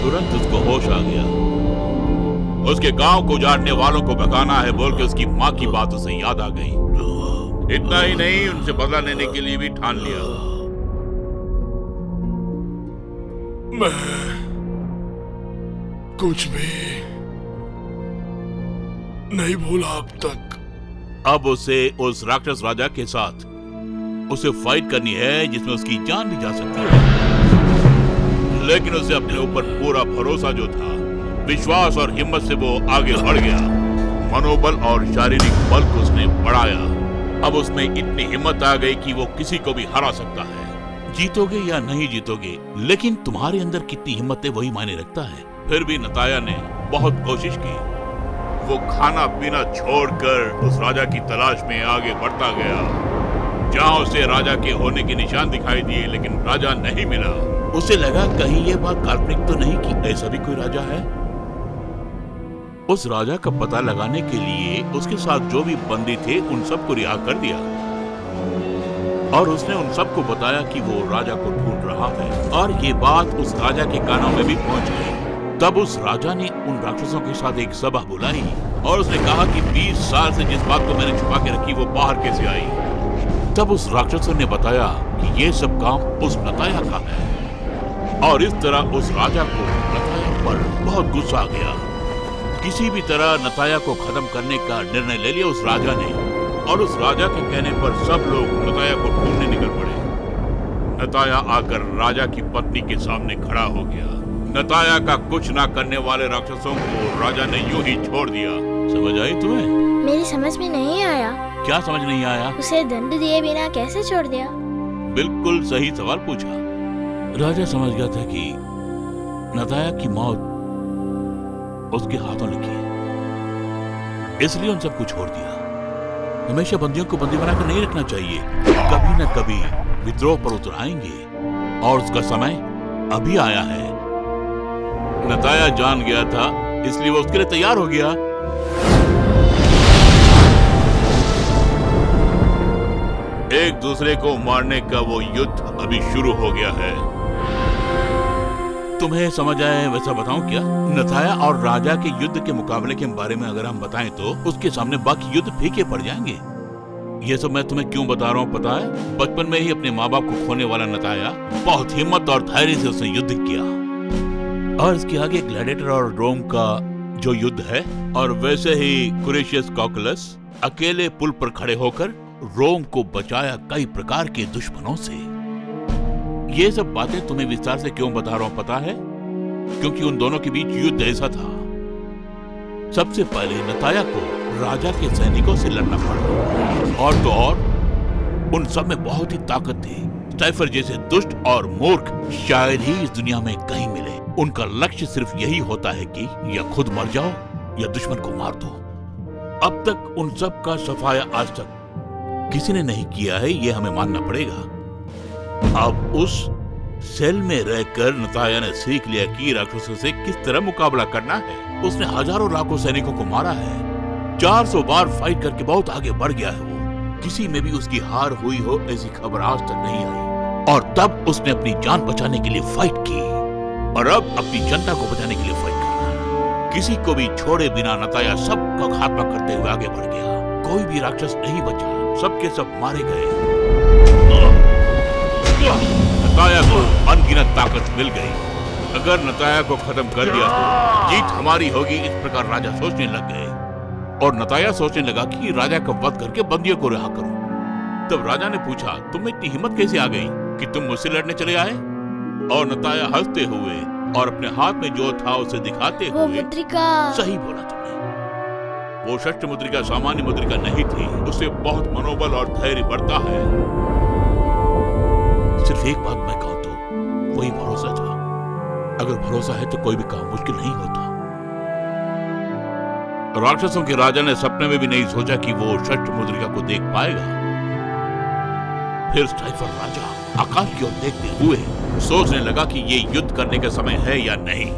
S6: तुरंत उसको होश आ गया। उसके गांव को उजाड़ने वालों को भगाना है बोल के उसकी माँ की बात उसे याद आ गई। इतना ही नहीं, उनसे बदला लेने के लिए भी ठान लिया।
S8: मैं कुछ भी नहीं भूला अब तक।
S6: अब उसे उस राक्षस राजा के साथ उसे फाइट करनी है जिसमें उसकी जान भी जा सकती है। लेकिन उसे अपने ऊपर पूरा भरोसा जो था, विश्वास और हिम्मत से वो आगे बढ़ गया। मनोबल और शारीरिक बल को उसने बढ़ाया। अब उसमें इतनी हिम्मत आ गई कि वो किसी को भी हरा सकता है। जीतोगे या नहीं जीतोगे, लेकिन तुम्हारे अंदर कितनी हिम्मत है वही मायने रखता है। फिर भी नताया ने बहुत कोशिश की। वो खाना पीना छोड़कर उस राजा की तलाश में आगे बढ़ता गया, जहां उसे राजा के होने के निशान दिखाई दिए, लेकिन राजा नहीं मिला। उसे लगा कहीं ये बात काल्पनिक तो नहीं कि ऐसा भी कोई राजा है। उस राजा का पता लगाने के लिए उसके साथ जो भी बंदी थे उन सबको रिहा कर दिया, और उसने उन सबको बताया कि वो राजा को ढूंढ रहा है। और ये बात उस राजा के कानों में भी पहुंच गई। तब उस राजा ने उन राक्षसों के साथ एक सभा बुलाई और उसने कहा कि 20 साल से जिस बात को मैंने छुपा के रखी वो बाहर कैसे आई। तब उस राक्षसों ने बताया कि ये सब काम उस नताया का है। और इस तरह उस राजा को नताया पर बहुत गुस्सा आ गया। किसी भी तरह नताया को खत्म करने का निर्णय ले लिया उस राजा ने, और उस राजा के कहने पर सब लोग नताया को ढूंढने निकल पड़े। नताया आकर राजा की पत्नी के सामने खड़ा हो गया। नताया का कुछ ना करने वाले राक्षसों को राजा ने यूं ही छोड़ दिया। समझ आई तुम्हें?
S3: मेरी समझ में नहीं आया।
S6: क्या समझ नहीं आया?
S3: उसे दंड दिए बिना कैसे छोड़ दिया?
S6: बिल्कुल सही सवाल पूछा। राजा समझ गया था कि नताया की मौत उसके हाथों लिखी है, इसलिए उन सबको छोड़ दिया। हमेशा बंदियों को बंदी बनाकर नहीं रखना चाहिए, कभी न कभी विद्रोह पर उतर आएंगे और उसका समय अभी आया है। नताया जान गया था, इसलिए वो उसके लिए तैयार हो गया। एक दूसरे को मारने का वो युद्ध अभी शुरू हो गया है। तुम्हें समझ आए वैसा बताऊं क्या? नताया और राजा के युद्ध के मुकाबले के बारे में अगर हम बताएं तो उसके सामने बाकी युद्ध फीके पड़ जाएंगे। ये सब मैं तुम्हें क्यों बता रहा हूँ पता है? बचपन में ही अपने माँ बाप को खोने वाला नताया बहुत हिम्मत और धैर्य से उसने युद्ध किया। और इसके आगे ग्लैडिएटर और रोम का जो युद्ध है, और वैसे ही कुरेशियस कॉकुलस अकेले पुल पर खड़े होकर रोम को बचाया कई प्रकार के दुश्मनों से। ये सब बातें तुम्हें विस्तार से क्यों बता रहा हूं पता है? क्योंकि उन दोनों के बीच युद्ध ऐसा था। सबसे पहले नताया को राजा के सैनिकों से लड़ना पड़ा, और तो और उन सब में बहुत ही ताकत थी। स्टाइफर जैसे दुष्ट और मूर्ख शायद ही इस दुनिया में कहीं मिले। उनका लक्ष्य सिर्फ यही होता है कि या खुद मर जाओ या दुश्मन को मार दो। अब तक उन सब का सफाया आज तक किसी ने नहीं किया है, ये हमें मानना पड़ेगा। अब उस सेल में रहकर नताया ने सीख लिया कि राक्षसों से किस तरह मुकाबला करना है। उसने हजारों लाखों सैनिकों को मारा है, 400 बार फाइट करके बहुत आगे बढ़ गया है। वो किसी में भी उसकी हार हुई हो ऐसी खबर आज तक नहीं आई। और तब उसने अपनी जान बचाने के लिए फाइट की, और अब अपनी जनता को बचाने के लिए फाइट कर रहा है। किसी को भी छोड़े बिना नताया सबका खात्मा करते हुए आगे बढ़ गया। कोई भी राक्षस नहीं बचा, सबके सब मारे गए। नताया को अनगिनत ताकत मिल गई। अगर नताया को खत्म कर दिया तो जीत हमारी होगी, इस प्रकार राजा सोचने लग गए। और नताया सोचने लगा कि राजा का वध करके बंदियों को रिहा करूं। तब राजा ने पूछा, तुम में इतनी हिम्मत कैसे आ गई कि तुम मुझसे लड़ने चले आए? और नताया हंसते हुए और अपने हाथ में जो था उसे दिखाते
S3: वो
S6: हुए,
S3: मुद्रिका।
S6: सही बोला तुमने, वो षष्ठ मुद्रिका सामान्य मुद्रिका नहीं थी। उससे बहुत मनोबल और धैर्य बढ़ता है। सिर्फ एक बात मैं कहूं तो वही भरोसा था। अगर भरोसा है तो कोई भी काम मुश्किल नहीं होता। राक्षसों के राजा ने सपने में भी नहीं सोचा कि वो षष्ठ मुद्रिका को देख पाएगा। फिर स्टाइफर राजा आकाश की ओर देखते हुए सोचने लगा कि ये युद्ध करने का समय है या नहीं।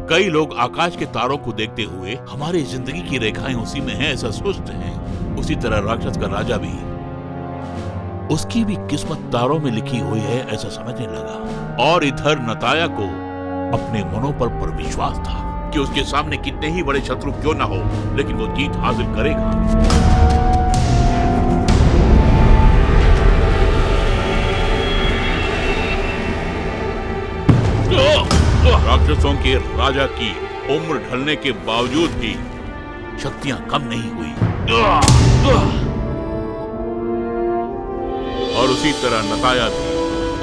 S6: कई लोग आकाश के तारों को देखते हुए हमारी जिंदगी की रेखाएं उसी में हैं ऐसा सोचते हैं। उसी तरह राक्षस का राजा भी, उसकी भी किस्मत तारों में लिखी हुई है ऐसा समझने लगा। और इधर नताया को अपने मनोबल पर विश्वास था कि उसके सामने कितने ही बड़े शत्रु क्यों ना हो, लेकिन वो जीत हासिल करेगा। राक्षसों के राजा की उम्र ढलने के बावजूद भी शक्तियां कम नहीं हुई, और उसी तरह नताया भी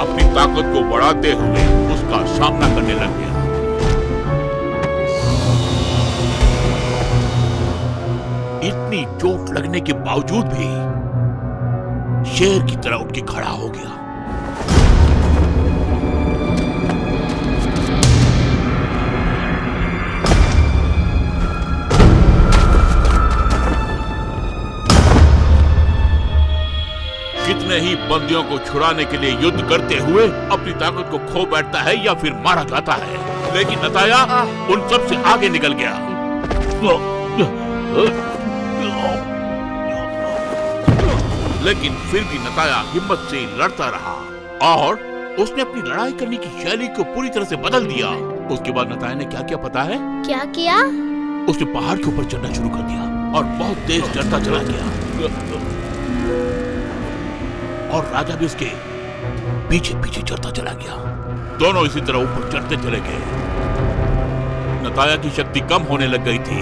S6: अपनी ताकत को बढ़ाते हुए उसका सामना करने लग गया। इतनी चोट लगने के बावजूद भी शेर की तरह उठ के खड़ा हो गया। कितने ही बंदियों को छुड़ाने के लिए युद्ध करते हुए अपनी ताकत को खो बैठता है या फिर मारा जाता है, लेकिन नताया उन सब से आगे निकल गया। लेकिन फिर भी नताया हिम्मत से लड़ता रहा, और उसने अपनी लड़ाई करने की शैली को पूरी तरह से बदल दिया। उसके बाद नताया ने क्या किया पता है?
S3: क्या किया?
S6: उसने पहाड़ के ऊपर चढ़ना शुरू कर दिया और बहुत तेज चढ़ता चला गया। और राजा भी उसके पीछे पीछे चढ़ता चला गया। दोनों इसी तरह ऊपर चढ़ते चले गए। नताया की शक्ति कम होने लग गई थी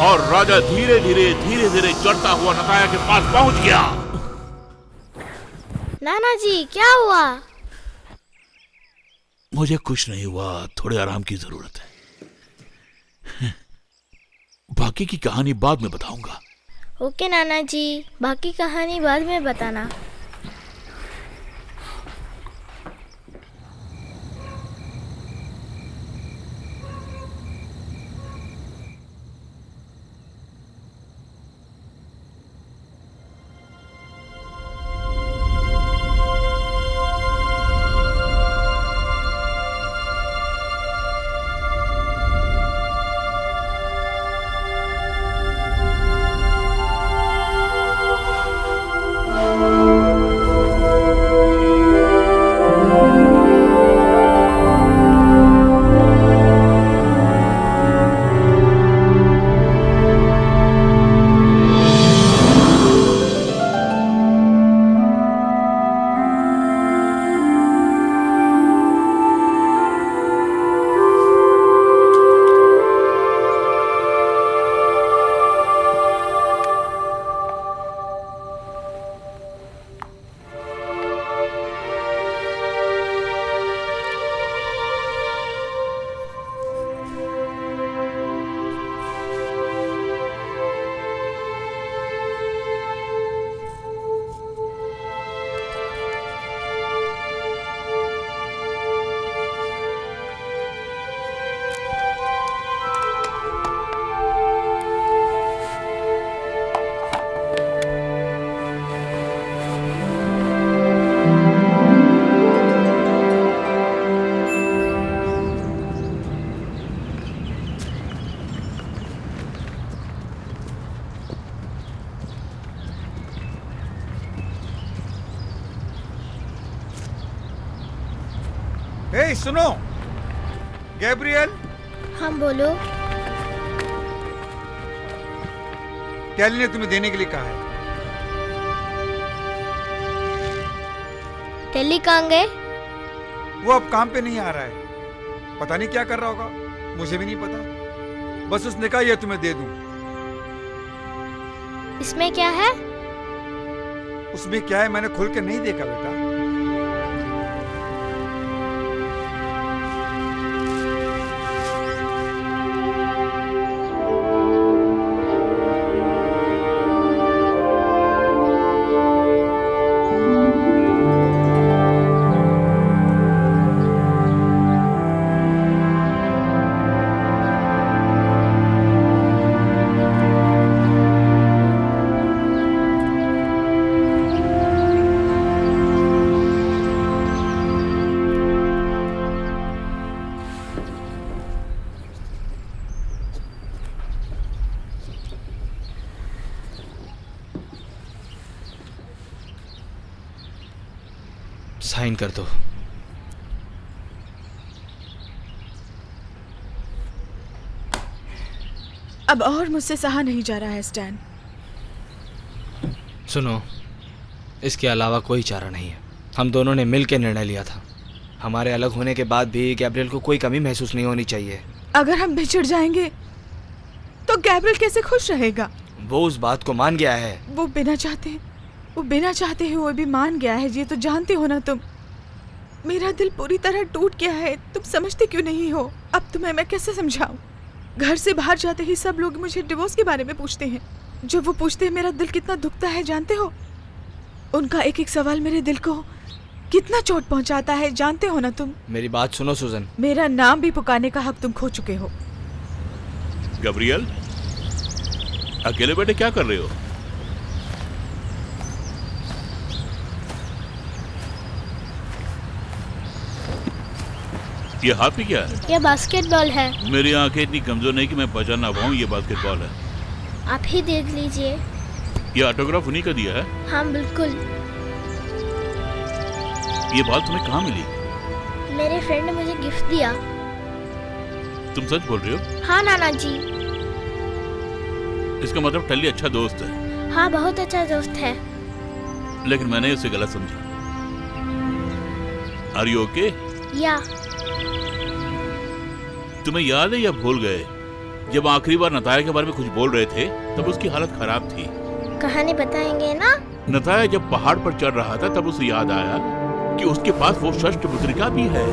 S6: और राजा धीरे धीरे चढ़ता हुआ नताया के पास पहुंच गया।
S3: नाना जी क्या हुआ?
S6: मुझे कुछ नहीं हुआ, थोड़े आराम की जरूरत है। बाकी की कहानी बाद में बताऊंगा।
S3: ओके नाना जी, बाकी कहानी बाद में बताना।
S1: ए, सुनो गैब्रियल,
S3: हाँ बोलो।
S1: कैली ने तुम्हें देने के लिए कहा है।
S3: टेली कहाँ गए?
S1: वो अब काम पे नहीं आ रहा है, पता नहीं क्या कर रहा होगा, मुझे भी नहीं पता। बस उसने कहा ये तुम्हें दे दूं।
S3: इसमें क्या है?
S1: उसमें क्या है मैंने खुल के नहीं देखा बेटा।
S4: साइन कर दो।
S2: अब और मुझसे सहा नहीं जा रहा है स्टैन।
S4: सुनो, इसके अलावा कोई चारा नहीं है। हम दोनों ने मिल के निर्णय लिया था। हमारे अलग होने के बाद भी गैब्रियल को कोई कमी महसूस नहीं होनी चाहिए।
S2: अगर हम बिछड़ जाएंगे तो गैब्रियल कैसे खुश रहेगा?
S4: वो उस बात को मान गया है।
S2: वो बिना चाहते हुए भी मान गया है, ये तो जानते हो ना तुम। मेरा दिल पूरी तरह टूट गया है, तुम समझते क्यों नहीं हो? अब तुम्हें मैं कैसे समझाऊं? घर से बाहर जाते ही सब लोग मुझे डिवोर्स के बारे में पूछते हैं। जब वो पूछते हैं मेरा दिल कितना दुखता है जानते हो? उनका एक एक सवाल मेरे दिल को कितना चोट पहुंचाता है जानते हो ना तुम?
S4: मेरी बात सुनो सुजन।
S2: मेरा नाम भी पुकारने का हक तुम खो चुके हो।
S6: गैब्रियल, अकेले बैठे क्या कर रहे हो? ये हाथ में क्या है?
S3: ये बास्केटबॉल है।
S6: मेरी आंखें इतनी कमजोर नहीं कि मैं पहचान ना पाऊं ये बास्केटबॉल है।
S3: आप ही देख लीजिए।
S6: ये ऑटोग्राफ उन्हीं का दिया है?
S3: हाँ बिल्कुल।
S6: ये बात तुम्हें कहाँ मिली?
S3: मेरे फ्रेंड ने मुझे गिफ्ट दिया।
S6: तुम सच बोल रहे हो?
S3: हाँ नाना जी।
S6: इसका मतलब टल्ली अच्छा दोस्त है।
S3: हाँ बहुत अच्छा दोस्त है।
S6: लेकिन मैंने उसे गलत समझा। Are you okay?
S3: या
S6: तुम्हें याद है या भूल गए, जब आखिरी बार नताया के बारे में कुछ बोल रहे थे तब उसकी हालत खराब थी।
S3: कहानी बताएंगे ना?
S6: नताया जब पहाड़ पर चढ़ रहा था तब उसे याद आया कि उसके पास वो षष्ठ मुद्रिका भी है।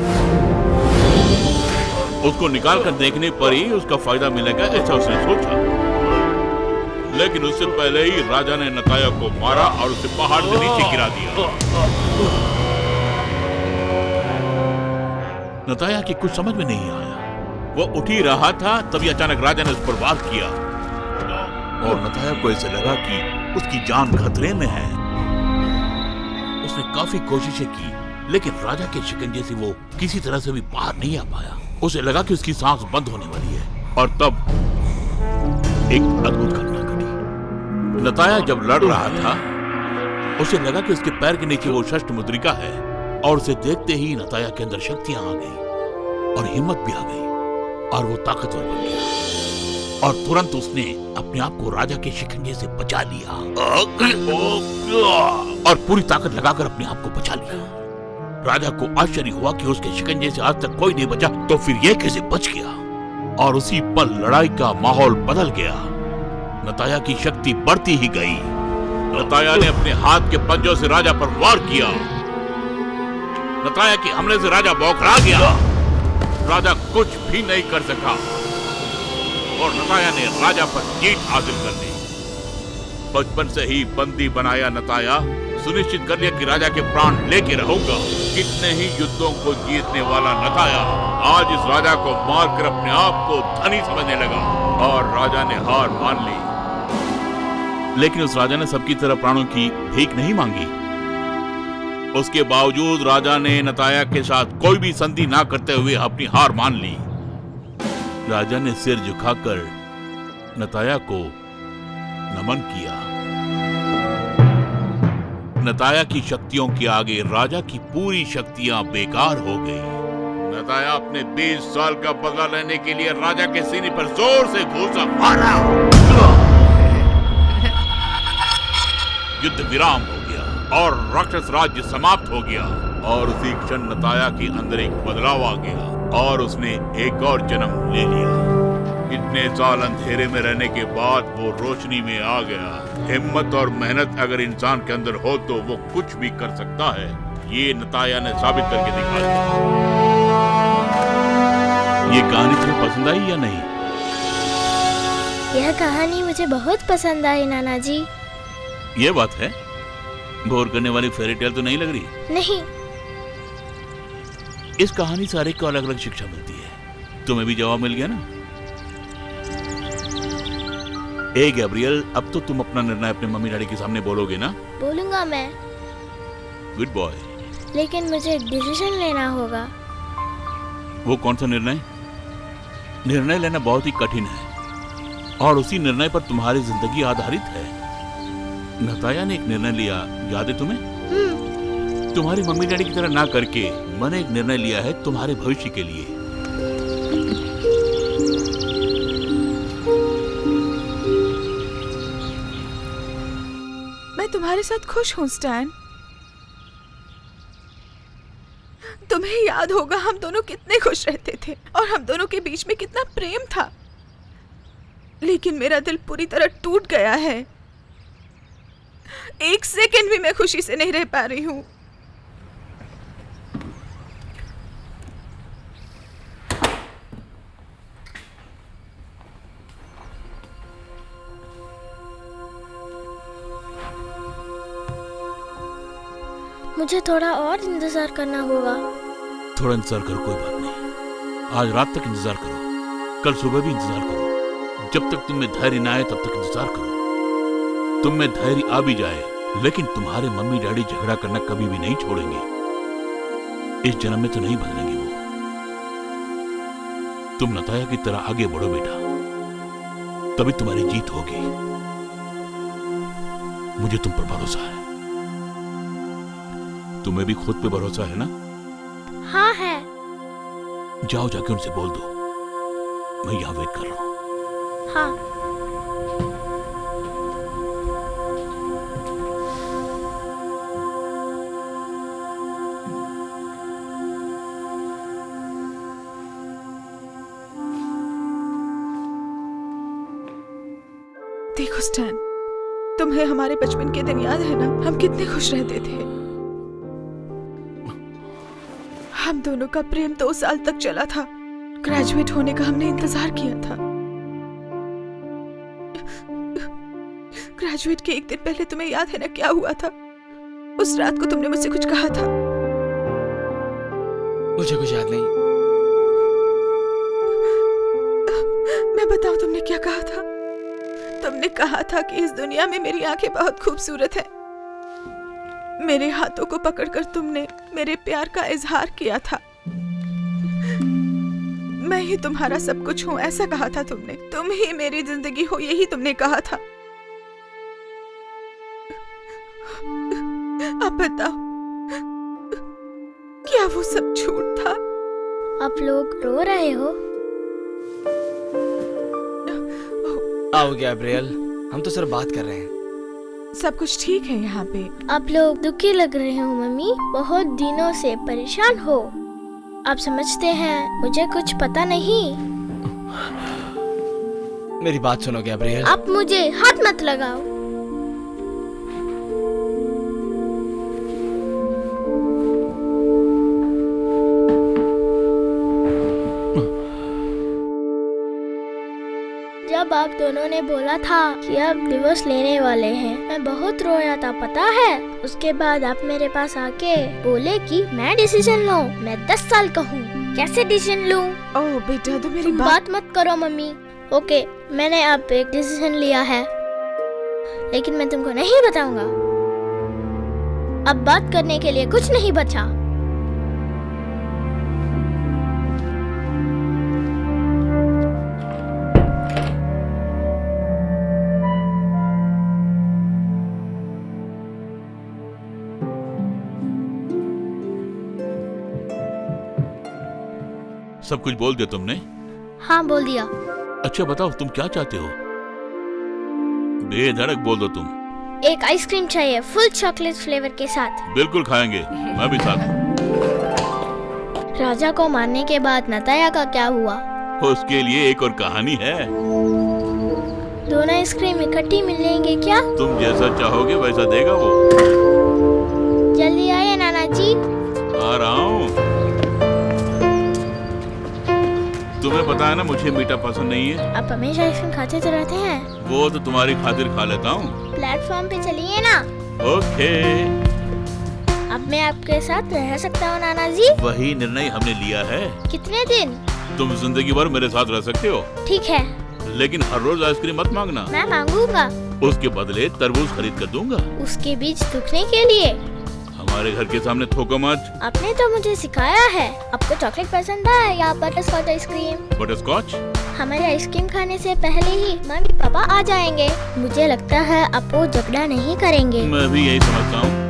S6: उसको निकाल कर देखने पर ही उसका फायदा मिलेगा, ऐसा उसने सोचा। लेकिन उससे पहले ही राजा ने नताया को मारा और उसे पहाड़ से नीचे गिरा दिया। नताया की कुछ समझ में नहीं आया। वो उठ ही रहा था तभी अचानक राजा ने उस पर वार किया और नताया को ऐसे लगा कि उसकी जान खतरे में है। उसने काफी कोशिशें की लेकिन राजा के शिकंजे से वो किसी तरह से भी बाहर नहीं आ पाया। उसे लगा कि उसकी सांस बंद होने वाली है और तब एक अद्भुत घटना घटी। नताया जब लड़ रहा था उसे लगा कि उसके पैर के नीचे वो षष्ठ मुद्रिका है और उसे देखते ही नताया के अंदर शक्तियां आ गई और हिम्मत भी आ गई और वो ताकतवर बन गया और तुरंत उसने अपने आप को राजा के शिकंजे से बचा लिया और पूरी ताकत लगाकर अपने आप को बचा लिया। राजा को आश्चर्य हुआ कि उसके शिकंजे से आज तक कोई नहीं बचा, तो फिर ये कैसे बच गया? और उसी पल लड़ाई का माहौल बदल गया। नताया की शक्ति बढ़ती ही गई। नताया ने अपने हाथ के पंजों से राजा पर वार किया। नताया के हमले से राजा बौखला गया। राजा कुछ भी नहीं कर सका और नताया ने राजा पर जीत हासिल कर ली। बचपन से ही बंदी बनाया नताया सुनिश्चित कर लिया कि राजा के प्राण लेके रहूंगा। कितने ही युद्धों को जीतने वाला नताया आज इस राजा को मारकर अपने आप को धनी समझने लगा और राजा ने हार मान ली। लेकिन उस राजा ने सबकी तरह प्राणों की भीख नहीं मांगी। उसके बावजूद राजा ने नताया के साथ कोई भी संधि ना करते हुए अपनी हार मान ली। राजा ने सिर झुकाकर नताया को नमन किया। नताया की शक्तियों के आगे राजा की पूरी शक्तियां बेकार हो गई। नताया अपने 20 साल का बदला लेने के लिए राजा के सीने पर जोर से घूसा मारा। युद्ध विराम हो गया और राक्षस राज्य समाप्त हो गया और उसी क्षण नताया के अंदर एक बदलाव आ गया और उसने एक और जन्म ले लिया। इतने साल अंधेरे में रहने के बाद वो रोशनी में आ गया। हिम्मत और मेहनत अगर इंसान के अंदर हो तो वो कुछ भी कर सकता है। ये नताया ने साबित करके दिखा दिया। ये कहानी तुम्हें पसंद आई या नहीं?
S3: यह कहानी मुझे बहुत पसंद आई नाना जी।
S6: ये बात है, बोर करने वाली फेरी टेल तो नहीं लग रही?
S3: नहीं।
S6: इस कहानी से हर एक को अलग अलग शिक्षा मिलती है। तुम्हें भी जवाब मिल गया ना? ए गैब्रियल, अब तो तुम अपना निर्णय अपने मम्मी डैडी के सामने बोलोगे ना?
S3: बोलूंगा मैं।
S6: Good boy.
S3: लेकिन मुझे एक डिसीजन लेना होगा।
S6: वो कौन सा निर्णय? निर्णय लेना बहुत ही कठिन है और उसी निर्णय पर तुम्हारी जिंदगी आधारित है। नताया ने एक निर्णय लिया, याद है तुम्हें? तुम्हारी मम्मी डैडी की तरह ना करके मैंने एक निर्णय लिया है तुम्हारे भविष्य के लिए।
S2: मैं तुम्हारे साथ खुश हूँ स्टैन। तुम्हें याद होगा हम दोनों कितने खुश रहते थे और हम दोनों के बीच में कितना प्रेम था। लेकिन मेरा दिल पूरी तरह टूट गया है। एक सेकंड भी मैं खुशी से नहीं रह पा रही हूँ।
S3: मुझे थोड़ा और इंतजार करना होगा।
S6: थोड़ा इंतजार करो, कोई बात नहीं। आज रात तक इंतजार करो, कल सुबह भी इंतजार करो। जब तक तुम में धैर्य ना आए तब तक इंतजार करो। तुम में धैर्य आ भी जाए लेकिन तुम्हारे मम्मी डैडी झगड़ा करना कभी भी नहीं छोड़ेंगे। इस जन्म में तो नहीं बदलेंगे वो। तुम नताया की तरह आगे बढ़ो बेटा, तभी तुम्हारी जीत होगी। मुझे तुम पर भरोसा है। तुम्हें भी खुद पे भरोसा है ना?
S3: हाँ है।
S6: जाओ जाके उनसे बोल दो मैं यहां वेट कर रहा हूं।
S3: हाँ।
S2: देखो स्टैन, तुम्हें हमारे बचपन के दिन याद है ना? हम कितने खुश रहते थे। हम दोनों का प्रेम 2 साल तक चला था। ग्रेजुएट होने का हमने इंतजार किया था। ग्रेजुएट के एक दिन पहले तुम्हें याद है ना क्या हुआ था? उस रात को तुमने मुझसे कुछ कहा था।
S4: मुझे कुछ याद नहीं।
S2: मैं बताऊं तुमने क्या कहा था? तुमने कहा था कि इस दुनिया में मेरी आंखें बहुत खूबसूरत हैं। मेरे हाथों को पकड़कर तुमने मेरे प्यार का इजहार किया था। मैं ही तुम्हारा सब कुछ हूं, ऐसा कहा था तुमने। तुम ही मेरी जिंदगी हो, यही तुमने कहा था। अब बताओ, क्या वो सब झूठ था?
S3: आप लोग रो रहे हो?
S4: आओ गैब्रियल, हम तो सिर्फ बात कर रहे हैं।
S2: सब कुछ ठीक है यहाँ पे।
S3: आप लोग दुखी लग रहे हो मम्मी, बहुत दिनों से परेशान हो। आप समझते हैं मुझे कुछ पता नहीं।
S4: मेरी बात सुनो गैब्रियल।
S3: आप मुझे हाथ मत लगाओ। जब आप दोनों ने बोला था कि आप डिवोर्स लेने वाले हैं, मैं बहुत रोया था, पता है। उसके बाद आप मेरे पास आके बोले कि मैं डिसीजन लूं। मैं 10 साल का हूँ, कैसे डिसीजन लूं?
S2: ओह बेटा, तो मेरी
S3: तुम बात मत करो मम्मी। ओके, मैंने अब एक डिसीजन लिया है, लेकिन मैं तुमको नहीं बताऊंगा। अब बात करने के लिए कुछ नहीं बचा।
S6: सब कुछ बोल दिया तुमने?
S3: हाँ, बोल दिया।
S6: अच्छा बताओ, तुम क्या चाहते हो? बेधड़क बोल दो तुम।
S3: एक आइसक्रीम चाहिए, फुल चॉकलेट फ्लेवर के साथ।
S6: बिल्कुल खाएंगे, मैं भी साथ हूँ।
S3: राजा को मारने के बाद नताया का क्या हुआ?
S6: उसके लिए एक और कहानी है।
S3: दोनों आइसक्रीम इकट्ठी मिलेंगे क्या?
S6: तुम जैसा चाहोगे वैसा देगा वो।
S3: जल्दी आइए नाना जी।
S6: आ रहा हूँ। तुम्हें पता है ना मुझे मीठा पसंद नहीं है।
S3: आप हमेशा आइसक्रीम खाते तो रहते हैं।
S6: वो तो तुम्हारी खातिर खा लेता हूँ।
S3: प्लेटफॉर्म पे चलिए ना।
S6: ओके।
S3: अब मैं आपके साथ रह सकता हूँ नाना जी?
S6: वही निर्णय हमने लिया है।
S3: कितने दिन?
S6: तुम जिंदगी भर मेरे साथ रह सकते हो।
S3: ठीक है।
S6: लेकिन हर रोज आइसक्रीम मत मांगना।
S3: मैं मांगूंगा।
S6: उसके बदले तरबूज खरीद कर दूंगा।
S3: उसके बीज सूखने के लिए?
S6: हमारे घर के सामने थोको मत।
S3: आपने तो मुझे सिखाया है। आपको चॉकलेट पसंद है या बटरस्कॉच आइसक्रीम?
S6: बटरस्कॉच?
S3: हमारे आइसक्रीम खाने से पहले ही मम्मी पापा आ जाएंगे। मुझे लगता है आप वो झगड़ा नहीं करेंगे।
S6: मैं भी यही समझता हूँ।